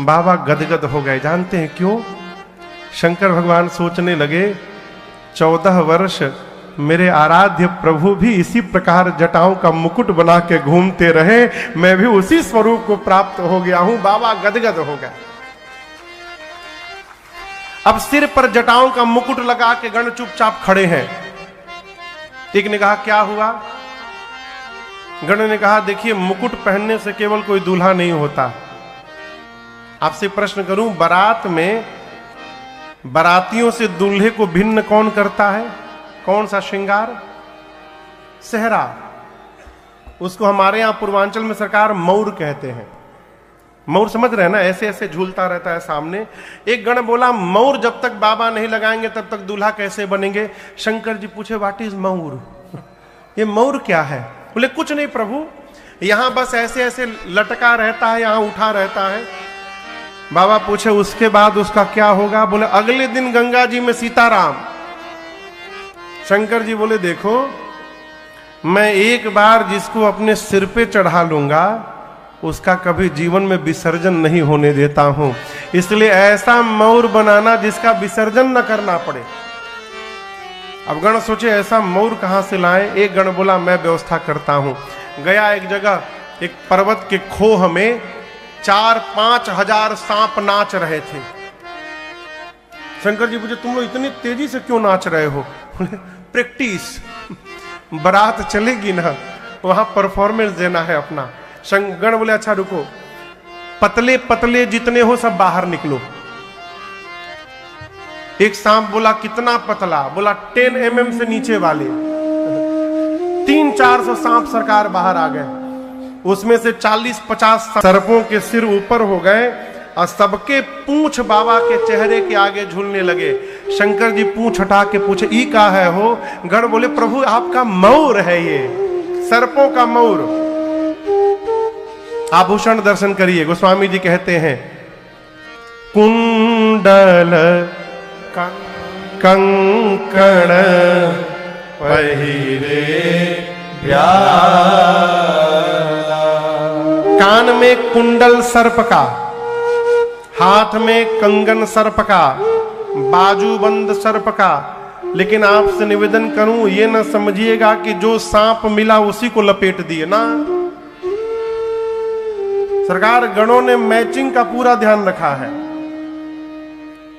बाबा गदगद हो गए। जानते हैं क्यों? शंकर भगवान सोचने लगे 14 वर्ष मेरे आराध्य प्रभु भी इसी प्रकार जटाओं का मुकुट बना के घूमते रहे, मैं भी उसी स्वरूप को प्राप्त हो गया हूं। बाबा गदगद हो गए। अब सिर पर जटाओं का मुकुट लगा के गण चुपचाप खड़े हैं। एक ने कहा क्या हुआ? गण ने कहा देखिए मुकुट पहनने से केवल कोई दूल्हा नहीं होता। आपसे प्रश्न करूं, बारात में बारातियों से दूल्हे को भिन्न कौन करता है? कौन सा श्रृंगार? सेहरा। उसको हमारे यहां पूर्वांचल में सरकार मौर कहते हैं। मौर समझ रहे हैं ना? ऐसे ऐसे झूलता रहता है सामने। एक गण बोला मौर जब तक बाबा नहीं लगाएंगे तब तक दूल्हा कैसे बनेंगे? शंकर जी पूछे व्हाट इज मौर? ये मौर क्या है? बोले कुछ नहीं प्रभु, यहां बस ऐसे ऐसे लटका रहता है, यहां उठा रहता है। बाबा पूछे उसके बाद उसका क्या होगा? बोले अगले दिन गंगा जी में सीताराम। शंकर जी बोले देखो, मैं एक बार जिसको अपने सिर पे चढ़ा लूंगा उसका कभी जीवन में विसर्जन नहीं होने देता हूं, इसलिए ऐसा मौर बनाना जिसका विसर्जन न करना पड़े। अब गण सोचे ऐसा मौर कहां से लाए? एक गण बोला मैं व्यवस्था करता हूं। गया एक जगह, एक पर्वत के खोह में 4-5 हजार सांप नाच रहे थे। शंकर जी पूछे तुम लोग इतनी तेजी से क्यों नाच रहे हो? प्रैक्टिस, बारात चलेगी ना वहां परफॉर्मेंस देना है अपना। गण बोले अच्छा रुको, पतले पतले जितने हो सब बाहर निकलो। एक सांप बोला कितना पतला, बोला 10 mm से नीचे वाले। 300-400 सांप सरकार बाहर आ गए, उसमें से 40-50 सर्पों के सिर ऊपर हो गए और सबके पूंछ बाबा के चेहरे के आगे झूलने लगे। शंकर जी पूंछ हटा के पूछे ई का है हो? गण बोले प्रभु आपका मौर है, ये सर्पों का मौर। आभूषण दर्शन करिए, गोस्वामी जी कहते हैं कुंडल कंकण पहिरे कान में कुंडल सर्प का, हाथ में कंगन सर्प का, बाजूबंद सर्प का। लेकिन आपसे निवेदन करूं ये न समझिएगा कि जो सांप मिला उसी को लपेट दिए ना। सरकार गणों ने मैचिंग का पूरा ध्यान रखा है।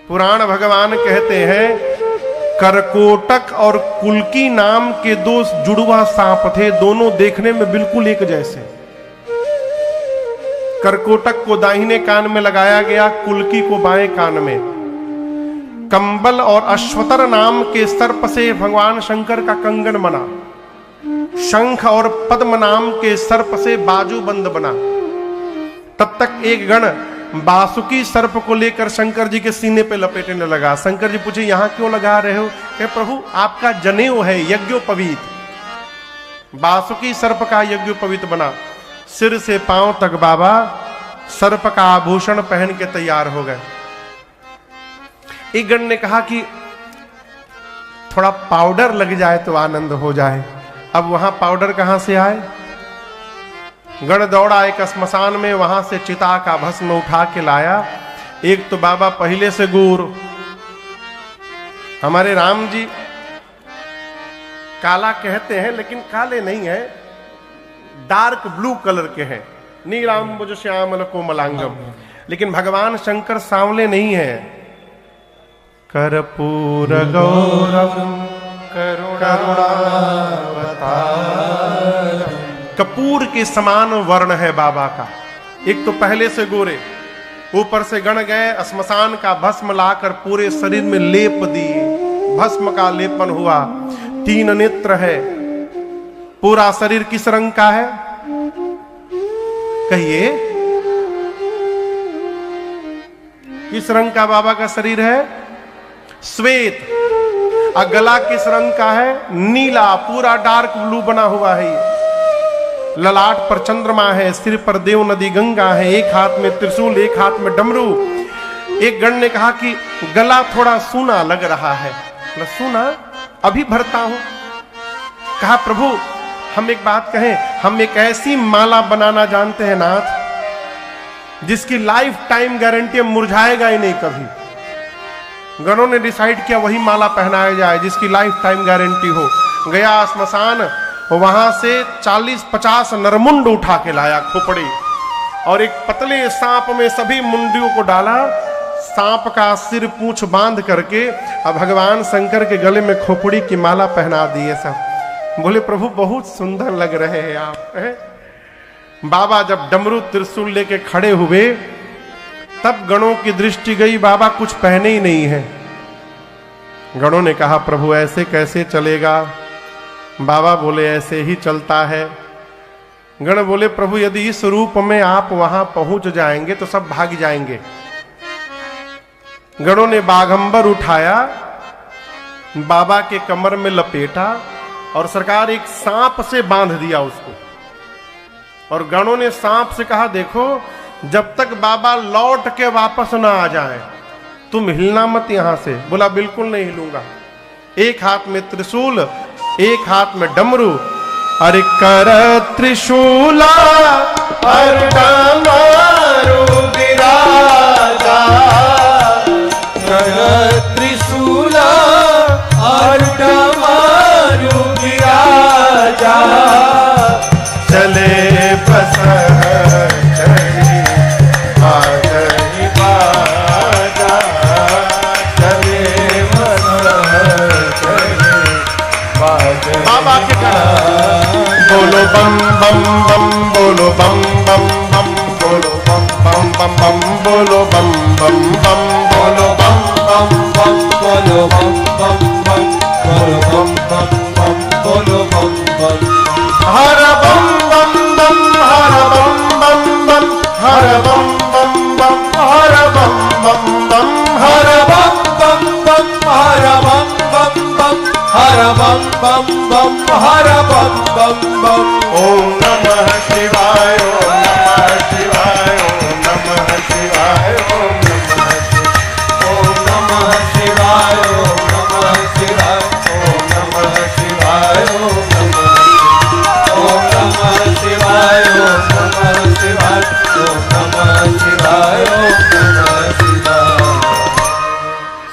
पुराण भगवान कहते हैं करकोटक और कुल्की नाम के 2 जुड़वा सांप थे, दोनों देखने में बिल्कुल एक जैसे। करकोटक को दाहिने कान में लगाया गया, कुल्की को बाएं कान में। कंबल और अश्वतर नाम के सर्प से भगवान शंकर का कंगन बना। शंख और पद्म नाम के सर्प से बाजूबंद बना। तब तक एक गण बासुकी सर्प को लेकर शंकर जी के सीने पे लपेटने लगा। शंकर जी पूछे यहां क्यों लगा रहे हो? कहे प्रभु आपका जनेऊ है यज्ञोपवीत। बासुकी सर्प का यज्ञोपवीत बना। सिर से पांव तक बाबा सर्प का आभूषण पहन के तैयार हो गए। एक गण ने कहा कि थोड़ा पाउडर लग जाए तो आनंद हो जाए। अब वहां पाउडर कहां से आए? गण दौड़ा एक श्मशान में, वहां से चिता का भस्म उठा के लाया। एक तो बाबा पहले से गोर, हमारे राम जी काला कहते हैं लेकिन काले नहीं है, डार्क ब्लू कलर के हैं, नीलांबुज श्यामल कोमलांगम। लेकिन भगवान शंकर सांवले नहीं है। कर्पूर गौरम करुणावतारम, कपूर के समान वर्ण है बाबा का। एक तो पहले से गोरे, ऊपर से गण गए श्मशान का भस्म लाकर पूरे शरीर में लेप दिए, भस्म का लेपन हुआ। 3 नेत्र है। पूरा शरीर किस रंग का है कहिए? किस रंग का बाबा का शरीर है? श्वेत। और गला किस रंग का है? नीला, पूरा डार्क ब्लू बना हुआ है। ललाट पर चंद्रमा है, सिर पर देव नदी गंगा है, एक हाथ में त्रिशूल, एक हाथ में डमरू। एक गण ने कहा कि गला थोड़ा सूना लग रहा है। सूना अभी भरता हूं। कहा प्रभु हम एक बात कहें, हम एक ऐसी माला बनाना जानते हैं नाथ जिसकी लाइफ टाइम गारंटी, मुरझाएगा ही नहीं कभी। गणों ने डिसाइड किया वही माला पहनाया जाए जिसकी लाइफ टाइम गारंटी हो। गया श्मशान, वहां से 40-50 नरमुंड उठा के लाया, खोपड़ी, और एक पतले सांप में सभी मुंडियों को डाला। सांप का सिर पूंछ बांध करके अब भगवान शंकर के गले में खोपड़ी की माला पहना दिए सब। बोले प्रभु बहुत सुंदर लग रहे हैं आप। बाबा जब डमरू त्रिशूल लेके खड़े हुए तब गणों की दृष्टि गई, बाबा कुछ पहने ही नहीं है। गणों ने कहा प्रभु ऐसे कैसे चलेगा? बाबा बोले ऐसे ही चलता है। गण बोले प्रभु यदि इस रूप में आप वहां पहुंच जाएंगे तो सब भाग जाएंगे। गणों ने बाघंबर उठाया, बाबा के कमर में लपेटा और सरकार एक सांप से बांध दिया उसको। और गणों ने सांप से कहा देखो जब तक बाबा लौट के वापस ना आ जाए तुम हिलना मत यहां से। बोला बिल्कुल नहीं हिलूंगा। एक हाथ में त्रिशूल, एक हाथ में डमरू। अरे कर त्रिशूला और डमरू विराजा, कर त्रिशूला और डमरू विराजा, चले बस चली बाजनी बाजा, चले बस चली बम ओम नमः शिवाय, ओम नमः शिवाय, ओम नमः शिवाय, ओम नमः शिवाय। ओम नमः शिवाय, ओम नमः शिवाय, ओम नमः शिवाय, ओम नमः शिवाय, ओम नमः शिवाय, ओम नमः शिवाय।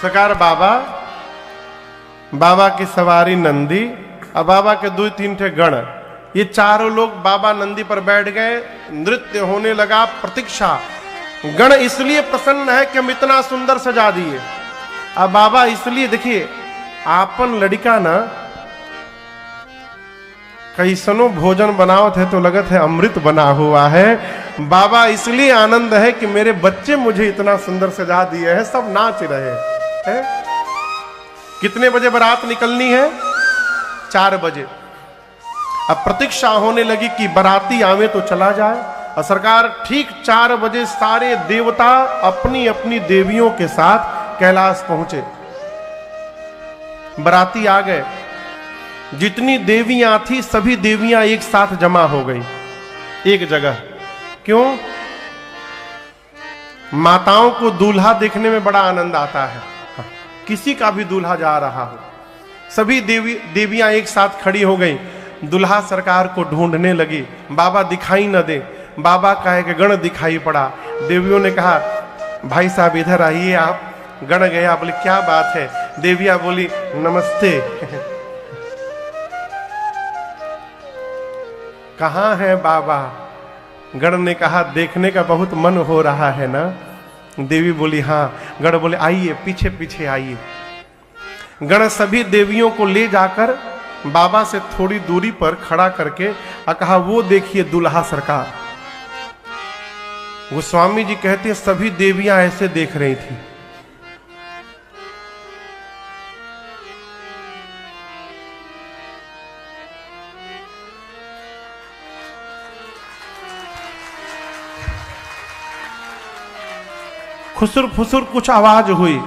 सरकार बाबा की सवारी नंदी, अब बाबा के 2-3 ठे गण, ये चारों लोग बाबा नंदी पर बैठ गए। नृत्य होने लगा, प्रतीक्षा। गण इसलिए प्रसन्न है कि हम इतना सुंदर सजा दिए। अब बाबा इसलिए देखिए, आपन लड़का ना कैसनो भोजन बनावत है तो लगत है अमृत बना हुआ है। बाबा इसलिए आनंद है कि मेरे बच्चे मुझे इतना सुंदर सजा दिए हैं, सब नाच रहे हैं। कितने बजे बारात निकलनी है? 4 बजे। अब प्रतीक्षा होने लगी कि बाराती आवे तो चला जाए। और सरकार ठीक 4 बजे सारे देवता अपनी अपनी देवियों के साथ कैलाश पहुंचे। बाराती आ गए, जितनी देवियां थी सभी देवियां एक साथ जमा हो गई एक जगह। क्यों? माताओं को दूल्हा देखने में बड़ा आनंद आता है, किसी का भी दूल्हा जा रहा हो। सभी देवियां एक साथ खड़ी हो गई, दूल्हा सरकार को ढूंढने लगी। बाबा दिखाई न दे, बाबा का एक गण दिखाई पड़ा। देवियों ने कहा, भाई साहब इधर आइए आप। गण गया, बोले क्या बात है? देवियां बोली नमस्ते। कहाँ है बाबा? गण ने कहा, देखने का बहुत मन हो रहा है ना? देवी बोली हाँ। गण बोले आइए, पीछे पीछे आइए। गण सभी देवियों को ले जाकर बाबा से थोड़ी दूरी पर खड़ा करके कहा, वो देखिए दूल्हा सरकार। गोस्वामी जी कहते हैं सभी देवियां ऐसे देख रही थी। खुसुर फुसुर कुछ आवाज हुई।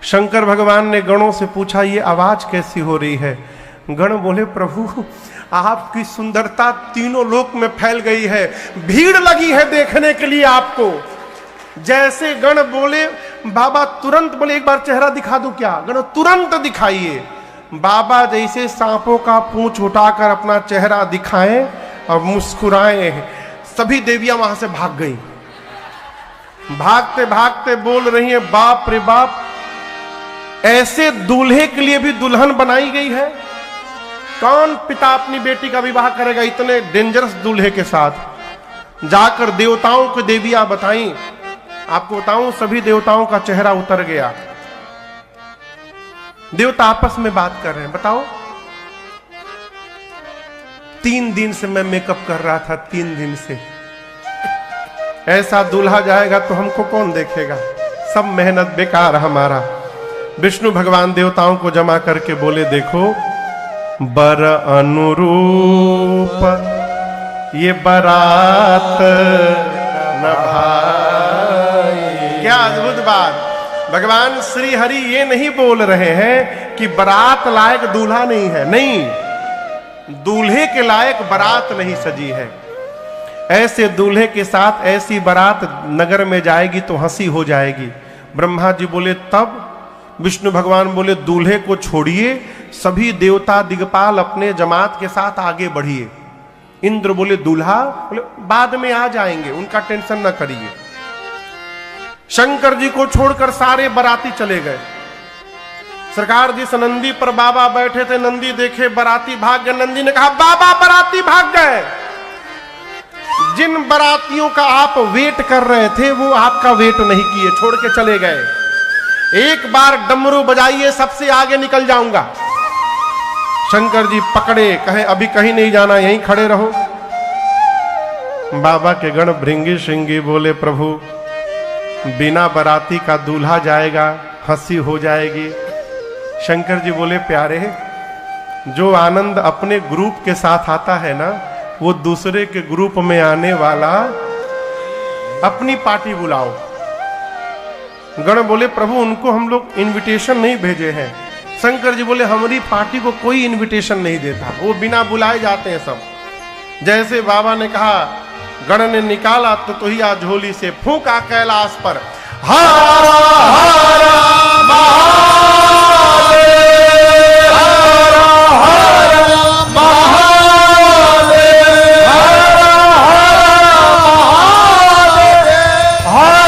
शंकर भगवान ने गणों से पूछा, ये आवाज कैसी हो रही है? गण बोले, प्रभु आपकी सुंदरता तीनों लोक में फैल गई है, भीड़ लगी है देखने के लिए आपको। जैसे गण बोले, बाबा तुरंत बोले, एक बार चेहरा दिखा दूं क्या? गण तुरंत दिखाइए। बाबा जैसे सांपों का पूंछ उठाकर अपना चेहरा दिखाएं और मुस्कुराए, सभी देवियां वहां से भाग गई। भागते भागते बोल रही है, बाप रे बाप, ऐसे दूल्हे के लिए भी दुल्हन बनाई गई है? कौन पिता अपनी बेटी का विवाह करेगा इतने डेंजरस दूल्हे के साथ? जाकर देवताओं को देवियां बताई। आपको बताऊं, सभी देवताओं का चेहरा उतर गया। देवता आपस में बात कर रहे हैं, बताओ 3 दिन से मैं मेकअप कर रहा था, 3 दिन से। ऐसा दूल्हा जाएगा तो हमको कौन देखेगा? सब मेहनत बेकार हमारा। विष्णु भगवान देवताओं को जमा करके बोले, देखो बर अनुरूप ये बारात न भाई। क्या अद्भुत बात! भगवान श्री हरि ये नहीं बोल रहे हैं कि बारात लायक दूल्हा नहीं है, नहीं, दूल्हे के लायक बारात नहीं सजी है। ऐसे दूल्हे के साथ ऐसी बारात नगर में जाएगी तो हंसी हो जाएगी। ब्रह्मा जी बोले तब? विष्णु भगवान बोले, दूल्हे को छोड़िए, सभी देवता दिग्पाल अपने जमात के साथ आगे बढ़िए। इंद्र बोले, दूल्हा? बोले बाद में आ जाएंगे, उनका टेंशन न करिए। शंकर जी को छोड़कर सारे बाराती चले गए। सरकार जिस नंदी पर बाबा बैठे थे, नंदी देखे बाराती भाग गए। नंदी ने कहा, बाबा बाराती भाग गए। जिन बारातियों का आप वेट कर रहे थे वो आपका वेट नहीं किए, छोड़ के चले गए। एक बार डमरू बजाइए, सबसे आगे निकल जाऊंगा। शंकर जी पकड़े, कहे अभी कहीं नहीं जाना, यहीं खड़े रहो। बाबा के गण भृंगी श्रृंगी बोले, प्रभु बिना बाराती का दूल्हा जाएगा, हंसी हो जाएगी। शंकर जी बोले, प्यारे, जो आनंद अपने ग्रुप के साथ आता है ना, वो दूसरे के ग्रुप में आने वाला अपनी पार्टी बुलाओ। गण बोले, प्रभु उनको हम लोग इनविटेशन नहीं भेजे हैं, शंकर जी बोले हमारी पार्टी को कोई इनविटेशन नहीं देता, वो बिना बुलाए जाते हैं सब। जैसे बाबा ने कहा गण ने निकाला तो ही आज झोली से फूंका कैलाश पर, हर हर महादेव, हर हर महादेव, हर हर महादेव, हर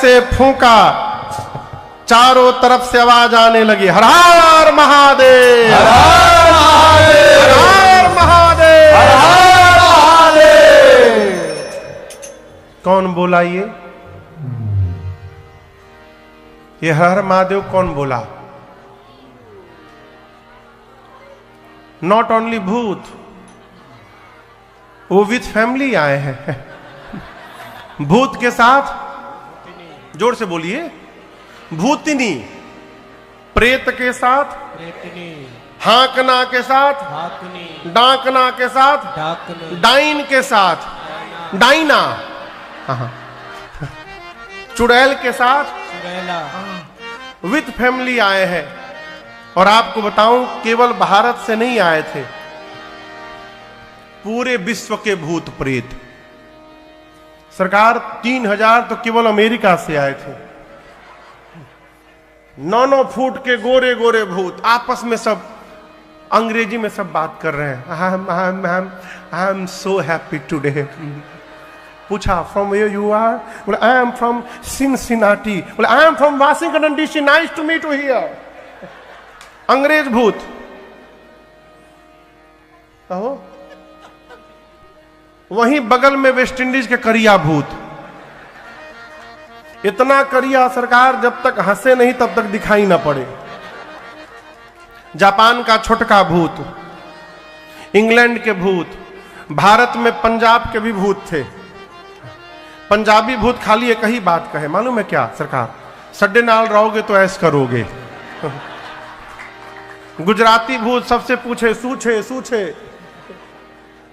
से फूंका, चारों तरफ से आवाज आने लगी, हर हर महादेव, हर हर महादेव, हर हर महादेव, हर हर महादेव। कौन बोला ये हर हर महादेव कौन बोला? नॉट ओनली भूत, वो विथ फैमिली आए हैं। भूत के साथ, जोर से बोलिए, भूतनी, प्रेत के साथ, प्रेतनी, हाकना के साथ, हाकनी, डाकना के साथ, डाकनी, डाइन के साथ, डाइना, चुड़ैल के साथ, चुड़ैला, विथ फैमिली आए हैं। और आपको बताऊं केवल भारत से नहीं आए थे, पूरे विश्व के भूत प्रेत। सरकार 3000 तो केवल अमेरिका से आए थे। 9 फुट के गोरे गोरे भूत आपस में सब अंग्रेजी में सब बात कर रहे हैं। I am so happy today. पूछा फ्रॉम वेयर यू आर? बोले आई एम फ्रॉम सिनसिनाटी। बोले I am from Washington DC, nice to meet you here. अंग्रेज भूत। कहो वहीं बगल में वेस्ट इंडीज के करिया भूत। इतना करिया सरकार जब तक हंसे नहीं तब तक दिखाई ना पड़े। जापान का छोटका भूत, इंग्लैंड के भूत, भारत में पंजाब के भी भूत थे। पंजाबी भूत खाली एक ही बात कहे, मालूम है क्या सरकार? सड्डे नाल रहोगे तो ऐस करोगे। गुजराती भूत सबसे पूछे सूछे सूछे।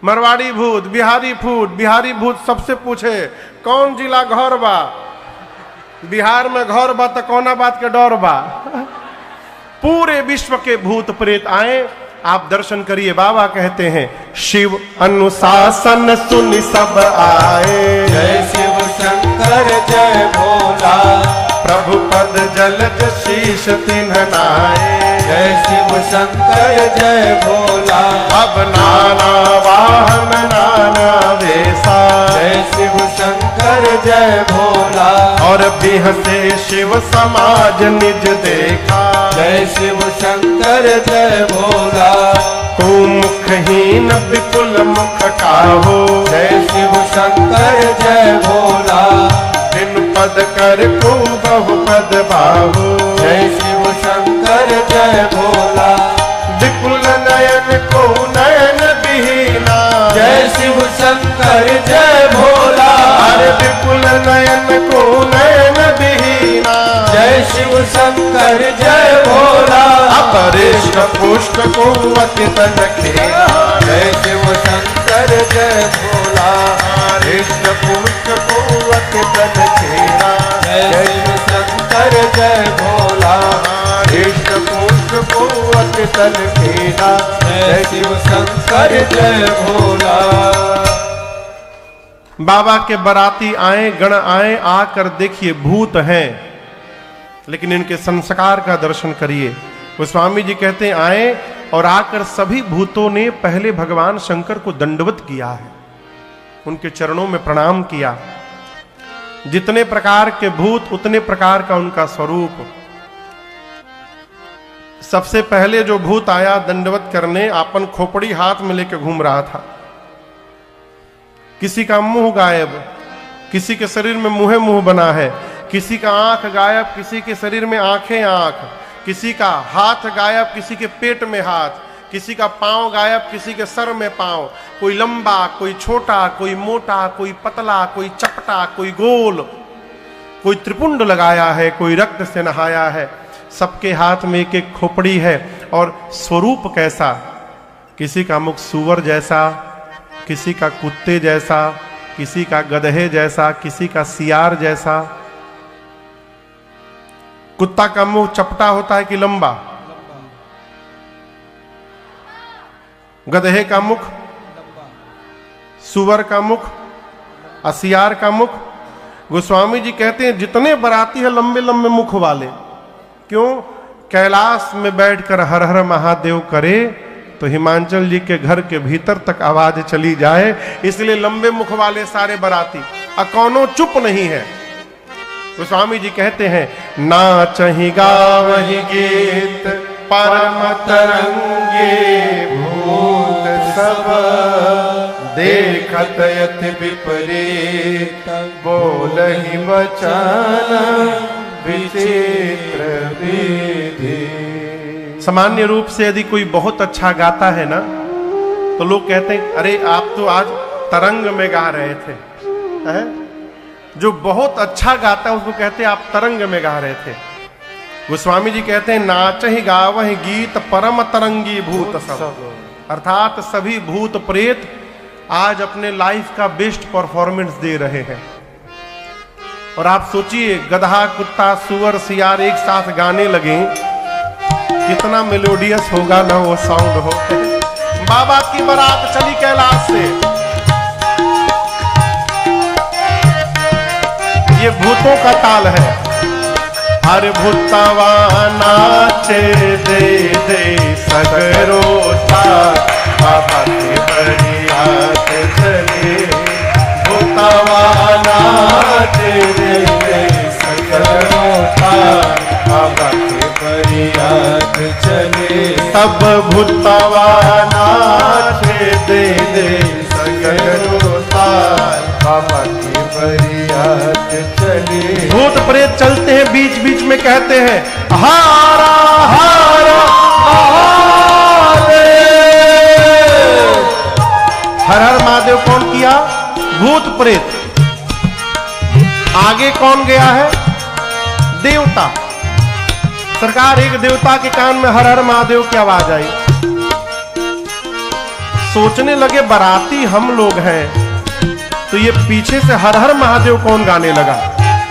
मरवाड़ी भूत, बिहारी भूत सबसे पूछे कौन जिला घर बा? बिहार में घर बा तो कौना बात के डर बा? पूरे विश्व के भूत प्रेत आए। आप दर्शन करिए, बाबा कहते हैं शिव अनुशासन सुन सब आए। जय शिव शंकर जय भोला, प्रभु पद जलज शीश तिन्ह नाए। जय शिव शंकर जय भोला, अब नाना वाहन नाना वेशा। जय शिव शंकर जय भोला, और बिहसे शिव समाज निज देखा। जय शिव शंकर जय भोला, तू मुखहीन विपुल मुख काहो। जय शिव शंकर जय भोला, दिन पद कर को बहु पद बाहु। जय शिव शंकर जय भोला, विपुल नयन को नयन विहीना। जय शिव शंकर जय भोला, अरे विपुल नयन को नयन विहीना। जय शिव शंकर जय भोला, अपरिष्ट पुष्ट को अति तन खेला। जय शिव शंकर जय भोला, हरिष्ट पुष्ट को अति तन खेला। जय शिव शंकर जय भोला, हरिष्ट पुष्ट को अति तन खेला। जय शिव शंकर जय भोला। बाबा के बाराती आए, गण आए, आकर देखिए भूत हैं, लेकिन इनके संस्कार का दर्शन करिए। गोस्वामी जी कहते हैं आए और आकर सभी भूतों ने पहले भगवान शंकर को दंडवत किया है, उनके चरणों में प्रणाम किया। जितने प्रकार के भूत उतने प्रकार का उनका स्वरूप। सबसे पहले जो भूत आया दंडवत करने, आपन खोपड़ी हाथ में लेकर घूम रहा था। किसी का मुंह गायब, किसी के शरीर में मुंह मुंह बना है, किसी का आंख गायब, किसी के शरीर में आंखें आंख, किसी का हाथ गायब, किसी के पेट में हाथ, किसी का पांव गायब, किसी के सर में पांव। कोई लंबा, कोई छोटा, कोई मोटा, कोई पतला, कोई चपटा, कोई गोल, कोई त्रिपुंड लगाया है, कोई रक्त से नहाया है। सबके हाथ में एक एक खोपड़ी है। और स्वरूप कैसा? किसी का मुख सूअर जैसा, किसी का कुत्ते जैसा, किसी का गधे जैसा, किसी का सियार जैसा। कुत्ता का मुंह चपटा होता है कि लंबा? गधे का मुख, सूअर का मुख, सियार का मुख। गोस्वामी जी कहते हैं जितने बराती है लंबे लंबे मुख वाले। क्यों? कैलाश में बैठकर हर हर महादेव करे तो हिमांचल जी के घर के भीतर तक आवाज चली जाए, इसलिए लंबे मुख वाले सारे बराती। कौनो चुप नहीं है। गोस्वामी जी कहते हैं नाचहि गावहि गीत परम तरंगे भूत सब देखत यति विपरीत बोलहि वचन विचित्र विधि। सामान्य रूप से यदि कोई बहुत अच्छा गाता है ना तो लोग कहते हैं अरे आप तो आज तरंग में गा रहे थे। है? जो बहुत अच्छा गाता है उसको कहते हैं आप तरंग में गा रहे थे। गोस्वामी जी कहते हैं नाचहि गावहि गीत परम तरंगी भूत सब, अर्थात सभी भूत प्रेत आज अपने लाइफ का बेस्ट परफॉर्मेंस दे रहे हैं। और आप सोचिए गधा, कुत्ता, सुअर, सियार एक साथ गाने लगे, कितना मेलोडियस होगा ना वो साउंड हो। बाबा की बारात चली कैलाश से, ये भूतों का ताल है। हर भूतवा नाचे दे दे सगरो ताल, बाबा की बरियात चले। भूतवा नाचे दे दे सगरो ताल, बाबा की बरियात चले। सब भूतवा नाचे दे दे सगरो ताल, बाबा की बरियात चले। भूत प्रेत चलते हैं, बीच बीच में कहते हैं हारा हारा महादेव। हर हर महादेव कौन किया? भूत प्रेत। आगे कौन गया है? देवता। सरकार एक देवता के कान में हर हर महादेव की आवाज आई। सोचने लगे बाराती हम लोग हैं तो ये पीछे से हर हर महादेव कौन गाने लगा।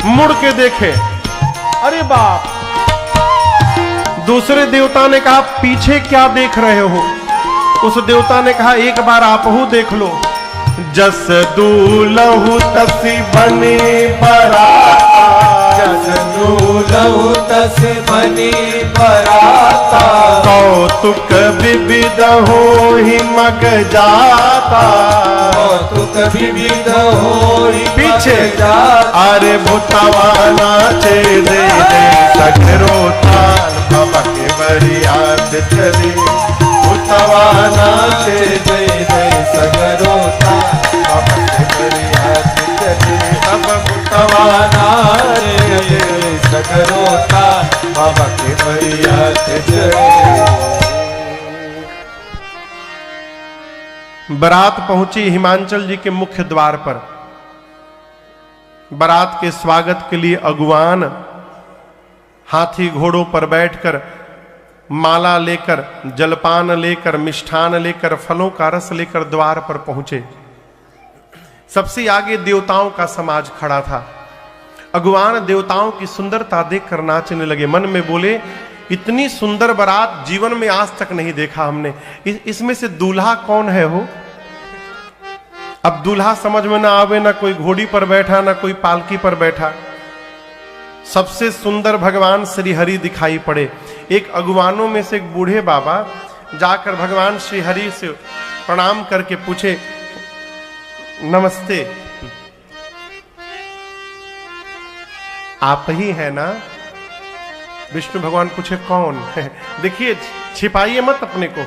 मुड़ के देखे, अरे बाप। दूसरे देवता ने कहा पीछे क्या देख रहे हो? उस देवता ने कहा एक बार आप हूं देख लो। जस दूलहु तसी बनी बराता, जस दूलहु तस बनी बराता। कौतुक विविध होहि मग जाता, कौतुक विविध होहि पीछे मग जाता। अरे भूतवा नाचे दे दे सगरो ताल, बाबा के बरियात चली। भूतवा नाचे दे दे सगरो ताल, बाबा के बरियात चली। सब भूतवा नाचे दे दे सगरो ताल, बाबा के बरियात चली। बारात पहुंची हिमांचल जी के मुख्य द्वार पर। बारात के स्वागत के लिए अगुवान हाथी घोड़ों पर बैठकर माला लेकर, जलपान लेकर, मिष्ठान लेकर, फलों का रस लेकर द्वार पर पहुंचे। सबसे आगे देवताओं का समाज खड़ा था। अगुवान देवताओं की सुंदरता देखकर नाचने लगे। मन में बोले इतनी सुंदर बारात जीवन में आज तक नहीं देखा हमने। इसमें से दूल्हा कौन है हो? अब दूल्हा समझ में ना आवे, ना कोई घोड़ी पर बैठा, ना कोई पालकी पर बैठा। सबसे सुंदर भगवान श्री हरि दिखाई पड़े। एक अगुवानों में से एक बूढ़े बाबा जाकर भगवान श्री हरि से प्रणाम करके पूछे नमस्ते, आप ही है ना? विष्णु भगवान पूछे कौन है? देखिए छिपाइए मत अपने को,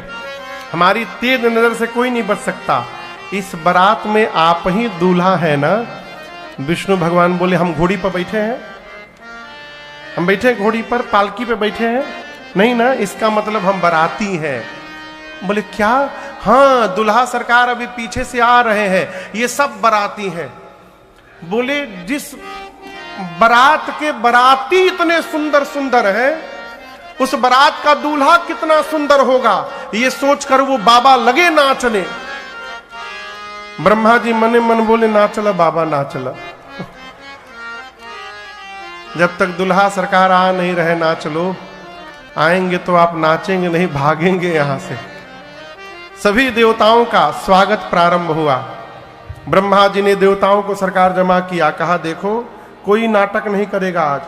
हमारी तेज नजर से कोई नहीं बच सकता। इस बारात में आप ही दूल्हा है ना? विष्णु भगवान बोले हम घोड़ी पर बैठे हैं, हम बैठे घोड़ी पर, पालकी पे बैठे हैं नहीं ना, इसका मतलब हम बाराती हैं। बोले क्या? हाँ दूल्हा सरकार अभी पीछे से आ रहे हैं, ये सब बाराती हैं। बोले जिस बारात के बाराती इतने सुंदर सुंदर हैं, उस बारात का दूल्हा कितना सुंदर होगा। ये सोचकर वो बाबा लगे नाचने। ब्रह्मा जी मने मन बोले ना चला बाबा ना चला, जब तक दुल्हा सरकार आ नहीं रहे ना चलो, आएंगे तो आप नाचेंगे नहीं, भागेंगे यहां से। सभी देवताओं का स्वागत प्रारंभ हुआ। ब्रह्मा जी ने देवताओं को सरकार जमा किया, कहा देखो कोई नाटक नहीं करेगा आज,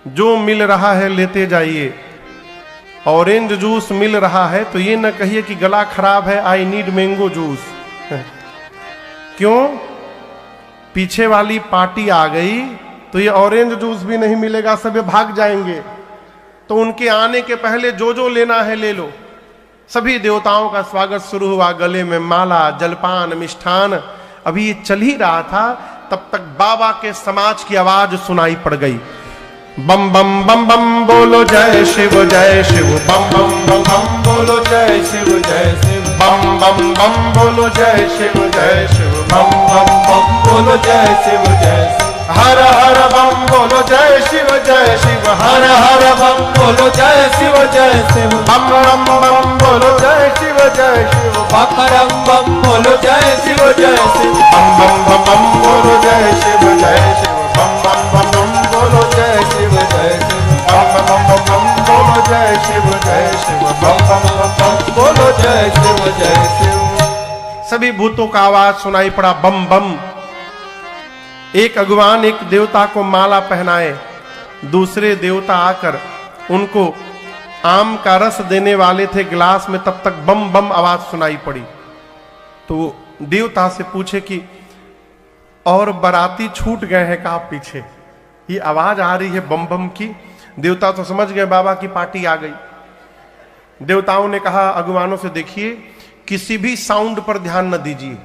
जो मिल रहा है लेते जाइए। ऑरेंज जूस मिल रहा है तो ये न कहिए कि गला खराब है, आई नीड मैंगो जूस। क्यों? पीछे वाली पार्टी आ गई तो ये ऑरेंज जूस भी नहीं मिलेगा, सब भाग जाएंगे। तो उनके आने के पहले जो जो लेना है ले लो। सभी देवताओं का स्वागत शुरू हुआ, गले में माला, जलपान, मिष्ठान। अभी ये चल ही रहा था, तब तक बाबा के समाज की आवाज सुनाई पड़ गई। बम बम बम बम बोलो जय शिव जय शिव, बम बम बम बम बोलो जय शिव जय शिव, बम बम बम बोलो जय शिव जय शिव, बम बम बम बोलो जय शिव जय शिव, हर हर बम बोलो जय शिव जय शिव, हर हर बम बोलो जय शिव जय शिव, बम बम बम बोलो जय शिव जय शिव, बम बम बोलो जय शिव जय शिव, बम बम बम बम बोलो जय शिव जय शिव, बम बम बम बम बोलो जय शिव जय शिव, बम बम बम बम बोलो जय शिव जय शिव, बम बम बम बम बोलो जय शिव जय शिव। सभी भूतों का आवाज सुनाई पड़ा, बम बम। एक अगवान एक देवता को माला पहनाए, दूसरे देवता आकर उनको आम का रस देने वाले थे गिलास में, तब तक बम बम आवाज सुनाई पड़ी। तो देवता से पूछे कि और बाराती छूट गए हैं का पीछे, ये आवाज आ रही है बम बम की। देवता तो समझ गए बाबा की पार्टी आ गई। देवताओं ने कहा अगवानों से, देखिए किसी भी साउंड पर ध्यान न दीजिए,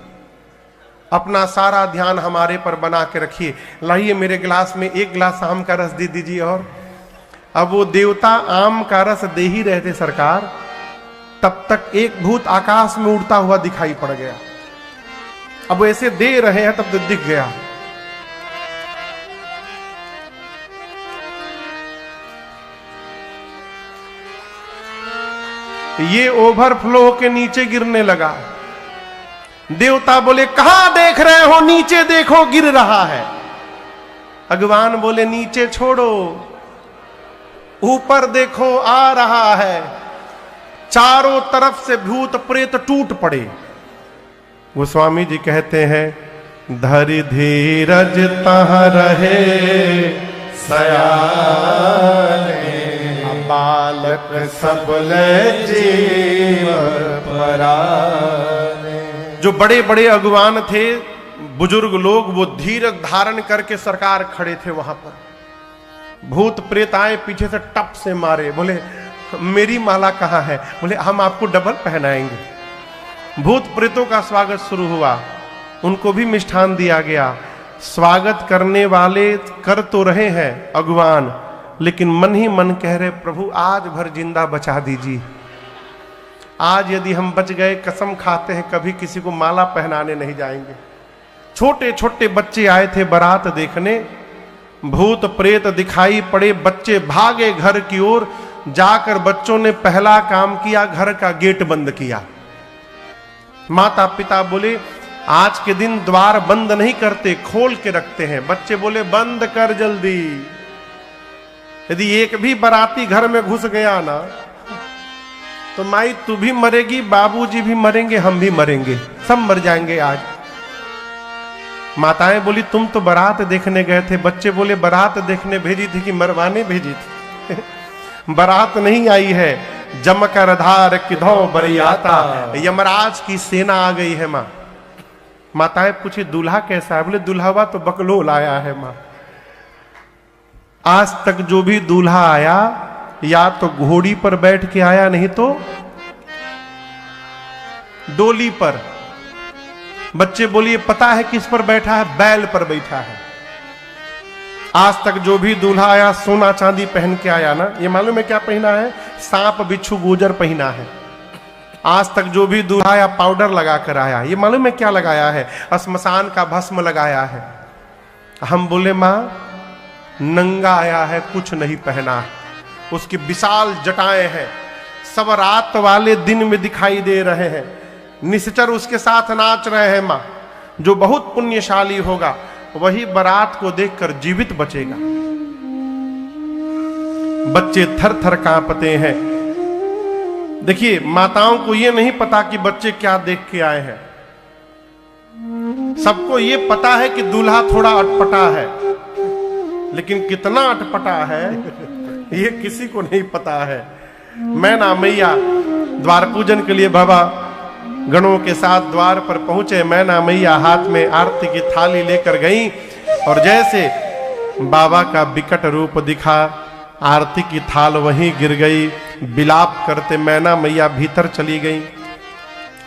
अपना सारा ध्यान हमारे पर बना के रखिए। लाइए मेरे गिलास में एक गिलास आम का रस दे दीजिए। और अब वो देवता आम का रस दे ही रहे थे सरकार, तब तक एक भूत आकाश में उड़ता हुआ दिखाई पड़ गया। अब ऐसे दे रहे हैं तब तक दिख गया। ये ओवरफ्लो के नीचे गिरने लगा। देवता बोले कहां देख रहे हो, नीचे देखो गिर रहा है। भगवान बोले नीचे छोड़ो, ऊपर देखो आ रहा है। चारों तरफ से भूत प्रेत टूट पड़े। गोस्वामी जी कहते हैं, धरि धीरज तहाँ रहे सयाने, बालक सब ले जीव पराने। जो बड़े बड़े अगुवान थे, बुजुर्ग लोग, वो धीरज धारण करके सरकार खड़े थे वहां पर। भूत प्रेत आए पीछे से टप से मारे, बोले मेरी माला कहां है? बोले हम आपको डबल पहनाएंगे। भूत प्रेतों का स्वागत शुरू हुआ, उनको भी मिष्ठान दिया गया। स्वागत करने वाले कर तो रहे हैं अगुवान, लेकिन मन ही मन कह रहे प्रभु आज भर जिंदा बचा दीजिए। आज यदि हम बच गए, कसम खाते हैं कभी किसी को माला पहनाने नहीं जाएंगे। छोटे छोटे बच्चे आए थे बारात देखने, भूत प्रेत दिखाई पड़े, बच्चे भागे घर की ओर। जाकर बच्चों ने पहला काम किया, घर का गेट बंद किया। माता पिता बोले आज के दिन द्वार बंद नहीं करते, खोल के रखते हैं। बच्चे बोले बंद कर जल्दी। यदि एक भी बाराती घर में घुस गया ना, तो माई तू भी मरेगी, बाबूजी भी मरेंगे, हम भी मरेंगे, सब मर जाएंगे आज। माताएं बोली तुम तो बारात देखने गए थे। बच्चे बोले बारात देखने भेजी थी कि मरवाने भेजी थी? बारात नहीं आई है, जमकर धार किधो बरियाता, यमराज की सेना आ गई है। माँ माताएं पूछी दूल्हा कैसा है? बोले दूल्हा तो बकलोल आया है। माँ आज तक जो भी दूल्हा आया या तो घोड़ी पर बैठ के आया, नहीं तो डोली पर। बच्चे बोलिए पता है किस पर बैठा है? बैल पर बैठा है। आज तक जो भी दूल्हा आया सोना चांदी पहन के आया ना। ये मालूम है क्या पहना है? सांप बिच्छू गुजर पहना है। आज तक जो भी दूल्हा आया पाउडर लगा कर आया। ये मालूम है क्या लगाया है? श्मशान का भस्म लगाया है। हम बोले माँ नंगा आया है, कुछ नहीं पहना है। उसकी विशाल जटाएं हैं, सब रात वाले दिन में दिखाई दे रहे हैं। निश्चर उसके साथ नाच रहे हैं मां। जो बहुत पुण्यशाली होगा वही बारात को देखकर जीवित बचेगा। बच्चे थर थर कांपते हैं। देखिए, माताओं को यह नहीं पता कि बच्चे क्या देख के आए हैं। सबको यह पता है कि दूल्हा थोड़ा अटपटा है, लेकिन कितना अटपटा है यह किसी को नहीं पता है। मैना मैया द्वार पूजन के लिए बाबा गणों के साथ द्वार पर पहुंचे। मैना मैया हाथ में आरती की थाली लेकर गई और जैसे बाबा का विकट रूप दिखा, आरती की थाल वहीं गिर गई। विलाप करते मैना मैया भीतर चली गई।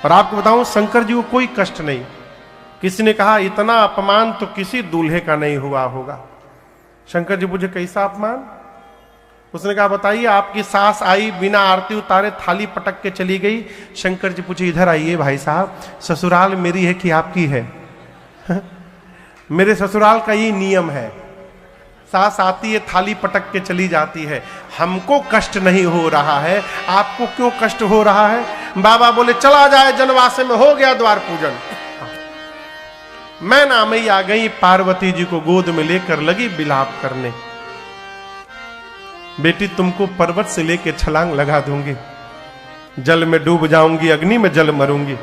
और आपको बताऊं, शंकर जी को कोई कष्ट नहीं। किसी ने कहा इतना अपमान तो किसी दूल्हे का नहीं हुआ होगा। शंकर जी पूछे कैसा अपमान? उसने कहा बताइए, आपकी सास आई बिना आरती उतारे थाली पटक के चली गई। शंकर जी पूछे इधर आइए भाई साहब, ससुराल मेरी है कि आपकी है? मेरे ससुराल का ये नियम है, सास आती है थाली पटक के चली जाती है। हमको कष्ट नहीं हो रहा है, आपको क्यों कष्ट हो रहा है? बाबा बोले चला जाए जनवासे में, हो गया द्वार पूजन। मैना मैया गई, पार्वती जी को गोद में लेकर लगी विलाप करने। बेटी तुमको पर्वत से लेके छलांग लगा दूंगी, जल में डूब जाऊंगी, अग्नि में जल मरूंगी।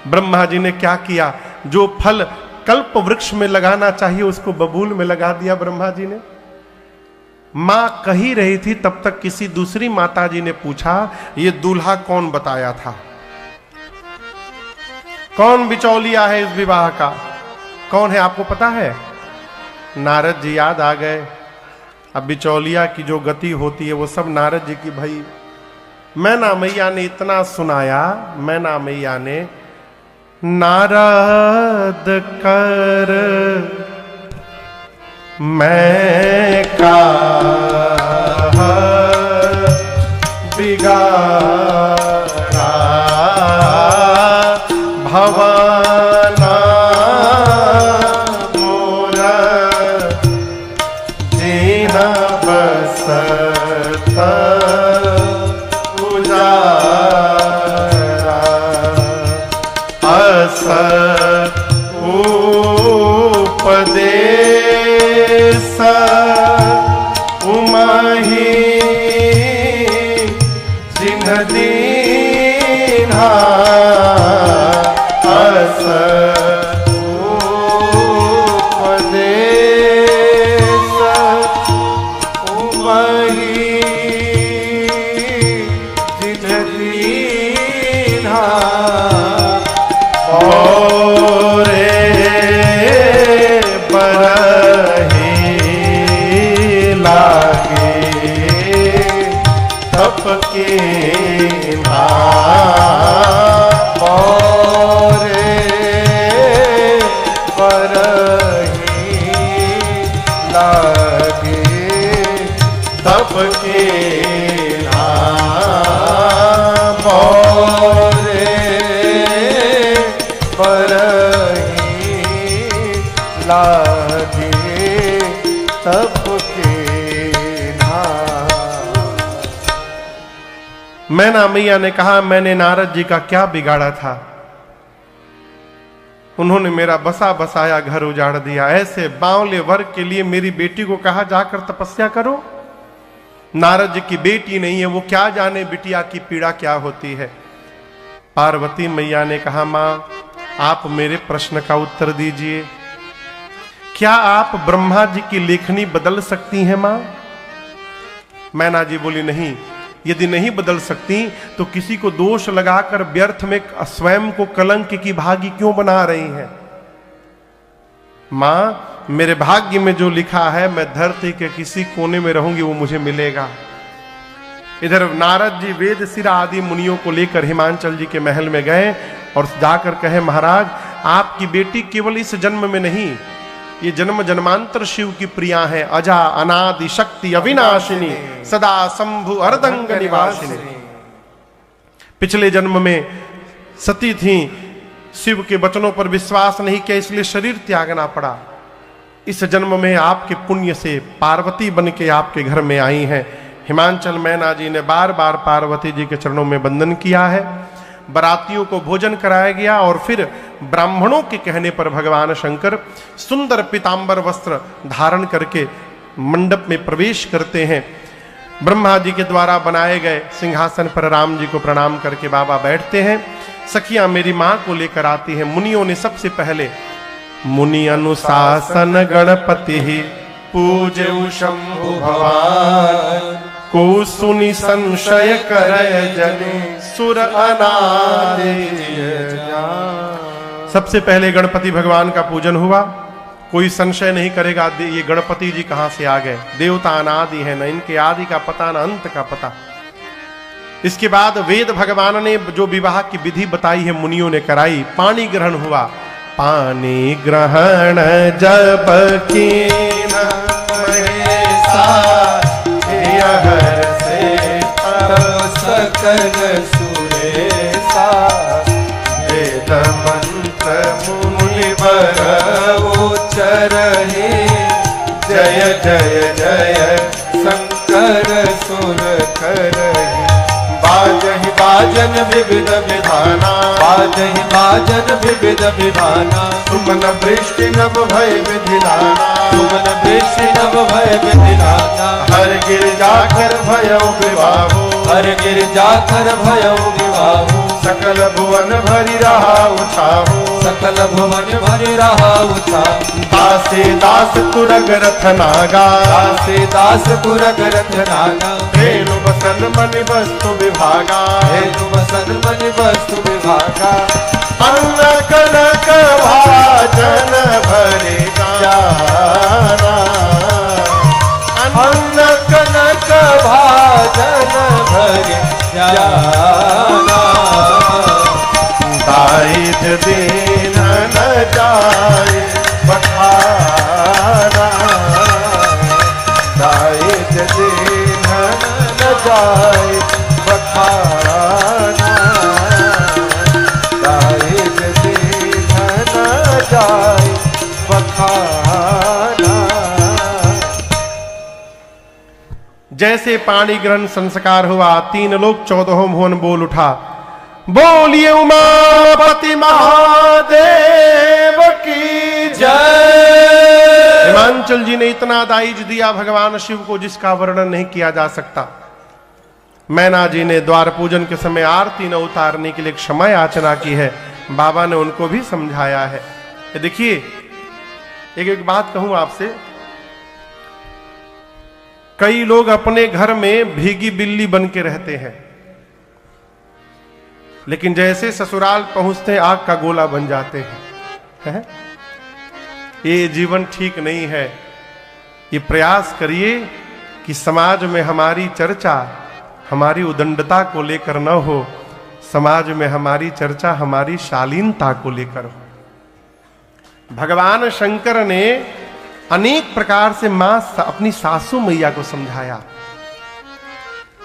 ब्रह्मा जी ने क्या किया? जो फल कल्प वृक्ष में लगाना चाहिए उसको बबूल में लगा दिया ब्रह्मा जी ने। मां कही रही थी, तब तक किसी दूसरी माता जी ने पूछा ये दूल्हा कौन बताया था? कौन बिचौलिया है इस विवाह का? कौन है आपको पता है? नारद जी याद आ गए। अब बिचौलिया की जो गति होती है वो सब नारद जी की भई। मैना मैया ने इतना सुनाया, मैना मैया ने नारद कर मैं का बिगाड़ा भवाना मोरा जीना बसता उपदेश उमही जिन्ह दीन्हा अस उपदेश उमही जिन्ह दीन्हा मैना मैया ने कहा मैंने नारद जी का क्या बिगाड़ा था? उन्होंने मेरा बसा बसाया घर उजाड़ दिया। ऐसे बावले वर्ग के लिए मेरी बेटी को कहा जाकर तपस्या करो। नारद जी की बेटी नहीं है, वो क्या जाने बिटिया की पीड़ा क्या होती है। पार्वती मैया ने कहा मां आप मेरे प्रश्न का उत्तर दीजिए। क्या आप ब्रह्मा जी की लेखनी बदल सकती हैं मां? मैना जी बोली नहीं, यदि नहीं बदल सकती तो किसी को दोष लगाकर व्यर्थ में स्वयं को कलंक की भागी क्यों बना रही हैं? मां मेरे भाग्य में जो लिखा है मैं धरती के किसी कोने में रहूंगी वो मुझे मिलेगा। इधर नारद जी वेद सिरा आदि मुनियों को लेकर हिमांचल जी के महल में गए और जाकर कहे महाराज आपकी बेटी केवल इस जन्म में नहीं, ये जन्म जन्मांतर शिव की प्रिया है। अजा अनादि शक्ति अविनाशिनी सदा शंभु अर्दंग निवासिनी। पिछले जन्म में सती थी, शिव के वचनों पर विश्वास नहीं किया इसलिए शरीर त्यागना पड़ा। इस जन्म में आपके पुण्य से पार्वती बन के आपके घर में आई हैं। हिमांचल मैना जी ने बार बार पार्वती जी के चरणों में वंदन किया है। बरातियों को भोजन कराया गया और फिर ब्राह्मणों के कहने पर भगवान शंकर सुंदर पीतांबर वस्त्र धारण करके मंडप में प्रवेश करते हैं। ब्रह्मा जी के द्वारा बनाए गए सिंहासन पर राम जी को प्रणाम करके बाबा बैठते हैं। सखियां मेरी मां को लेकर आती हैं। मुनियों ने सबसे पहले मुनि अनुशासन गणपति ही पूजऊ शंभु भगवान को सुनि संशय करय जने सुर अनादि जान। सबसे पहले गणपति भगवान का पूजन हुआ। कोई संशय नहीं करेगा ये गणपति जी कहां से आ गए। देवता अनादि है, न इनके आदि का पता न अंत का पता। इसके बाद वेद भगवान ने जो विवाह की विधि बताई है मुनियों ने कराई। पानी ग्रहण हुआ। पानी ग्रहण जब कीन सकल सुरेशा वेद मंत्र मुनिवर उच्चरहि जय जय जय शंकर सुर करहि। बाजहि बाजन विविध विधाना बाजहि बाजन विविध विधाना सुमन वृष्टि नभ भय विधिलाना सुमन वृष्टि नभ भय विधिलाना। हर गिरजाकर भयउ विवाहो हर गिरजाकर भयउ विवाहो सकल भुवन भरि रहा उछाहो सकल भुवन भरि रहा उछाहो। दासे दास तुरग रथ नागा दासे दास तुरग रथ नागा धेनु बसन मणि वस्तु विभागा धेनु बसन मणि वस्तु विभागा। अन्न कनक भाजन भरे जाना अन्न कनक भाजन भरे जाना। दाइज दीन न जाए बखाना दाइज दीन न जाए बखाना दाइज दीन न जाए बखाना। जैसे पाणी ग्रहण संस्कार हुआ 3 लोग 14 भुवन बोल उठा। बोलिए उमापति महादेव की जय। हिमांचल जी ने इतना दाइज दिया भगवान शिव को जिसका वर्णन नहीं किया जा सकता। मैना जी ने द्वार पूजन के समय आरती न उतारने के लिए क्षमा याचना की है। बाबा ने उनको भी समझाया है। ये देखिए एक बात कहूं आपसे, कई लोग अपने घर में भीगी बिल्ली बन के रहते हैं, लेकिन जैसे ससुराल पहुंचते हैं आग का गोला बन जाते हैं। ये जीवन ठीक नहीं है। ये प्रयास करिए कि समाज में हमारी चर्चा हमारी उदंडता को लेकर न हो, समाज में हमारी चर्चा हमारी शालीनता को लेकर हो। भगवान शंकर ने अनेक प्रकार से मां अपनी सासू मैया को समझाया।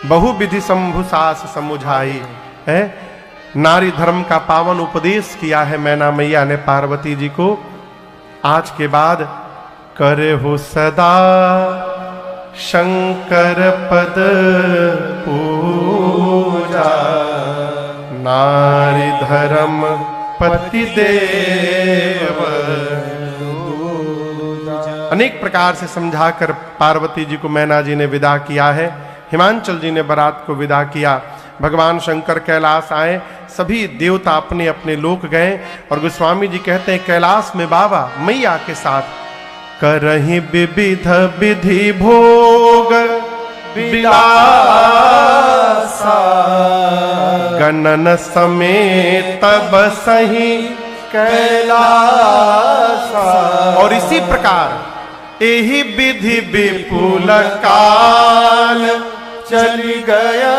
बहुविधि शंभु सास समुझाई है। नारी धर्म का पावन उपदेश किया है मैना मैया ने पार्वती जी को। आज के बाद करे हो सदा शंकर पद पूजा नारी धर्म पति देव। अनेक प्रकार से समझाकर पार्वती जी को मैना जी ने विदा किया है। हिमांचल जी ने बारात को विदा किया। भगवान शंकर कैलाश आए। सभी देवता अपने अपने लोक गए और गोस्वामी जी कहते हैं कैलाश में बाबा मैया के साथ करहि विविध विधि भोग विलासा गणन समेत बसहि कैलासा। और इसी प्रकार यही विधि विपुल काल चली गया।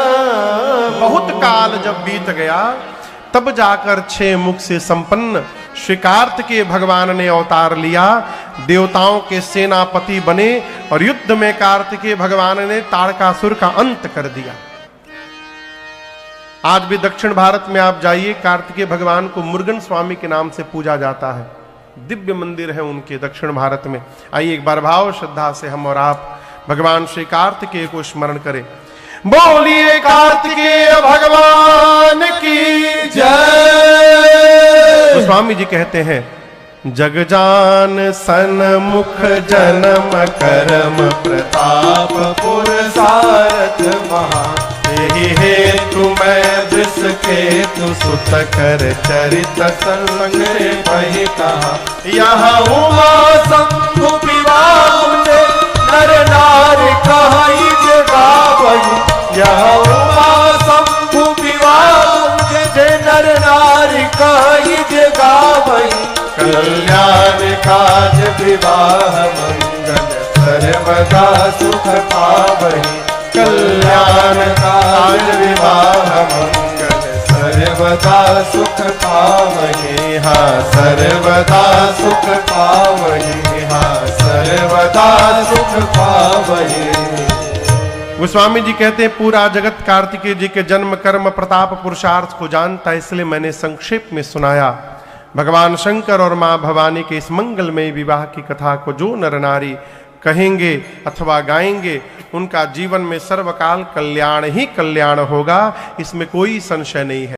बहुत काल जब बीत गया तब जाकर 6 मुख से संपन्न श्री कार्तिकेय भगवान ने अवतार लिया। देवताओं के सेनापति बने और युद्ध में कार्तिकेय भगवान ने ताड़कासुर का अंत कर दिया। आज भी दक्षिण भारत में आप जाइए, कार्तिकेय भगवान को मुरुगन स्वामी के नाम से पूजा जाता है। दिव्य मंदिर है उनके दक्षिण भारत में। आइए एक बार भाव श्रद्धा से हम और आप भगवान श्री कार्तिकेय को स्मरण करें। बोलिए कार्तिकेय भगवान की जय। स्वामी जी कहते हैं, जगजान सन्मुख जन्म कर्म प्रताप पुरसारथ महा, यही हेतु मैं दृश केतु सुत कर चरित संग वही कहा यहाँ उमा शंभु विवाह से नर नारी कहाई जगावही, यह उमा शंभु विवाह से नर नारी कहाई जगावही, कल्याण काज विवाह मंगल सर्वदा सुख पावही, कल्याण काज विवाह मंगल सर्वदा सुख पावही, हाँ सर्वदा सुख पावही, हाँ सर्वदा सुख पावही। गोस्वामी जी कहते हैं, पूरा जगत कार्तिकेय जी के जन्म कर्म प्रताप पुरुषार्थ को जानता है, इसलिए मैंने संक्षेप में सुनाया। भगवान शंकर और मां भवानी के इस मंगलमय विवाह की कथा को जो नर नारी कहेंगे अथवा गाएंगे, उनका जीवन में सर्वकाल कल्याण ही कल्याण होगा, इसमें कोई संशय नहीं है।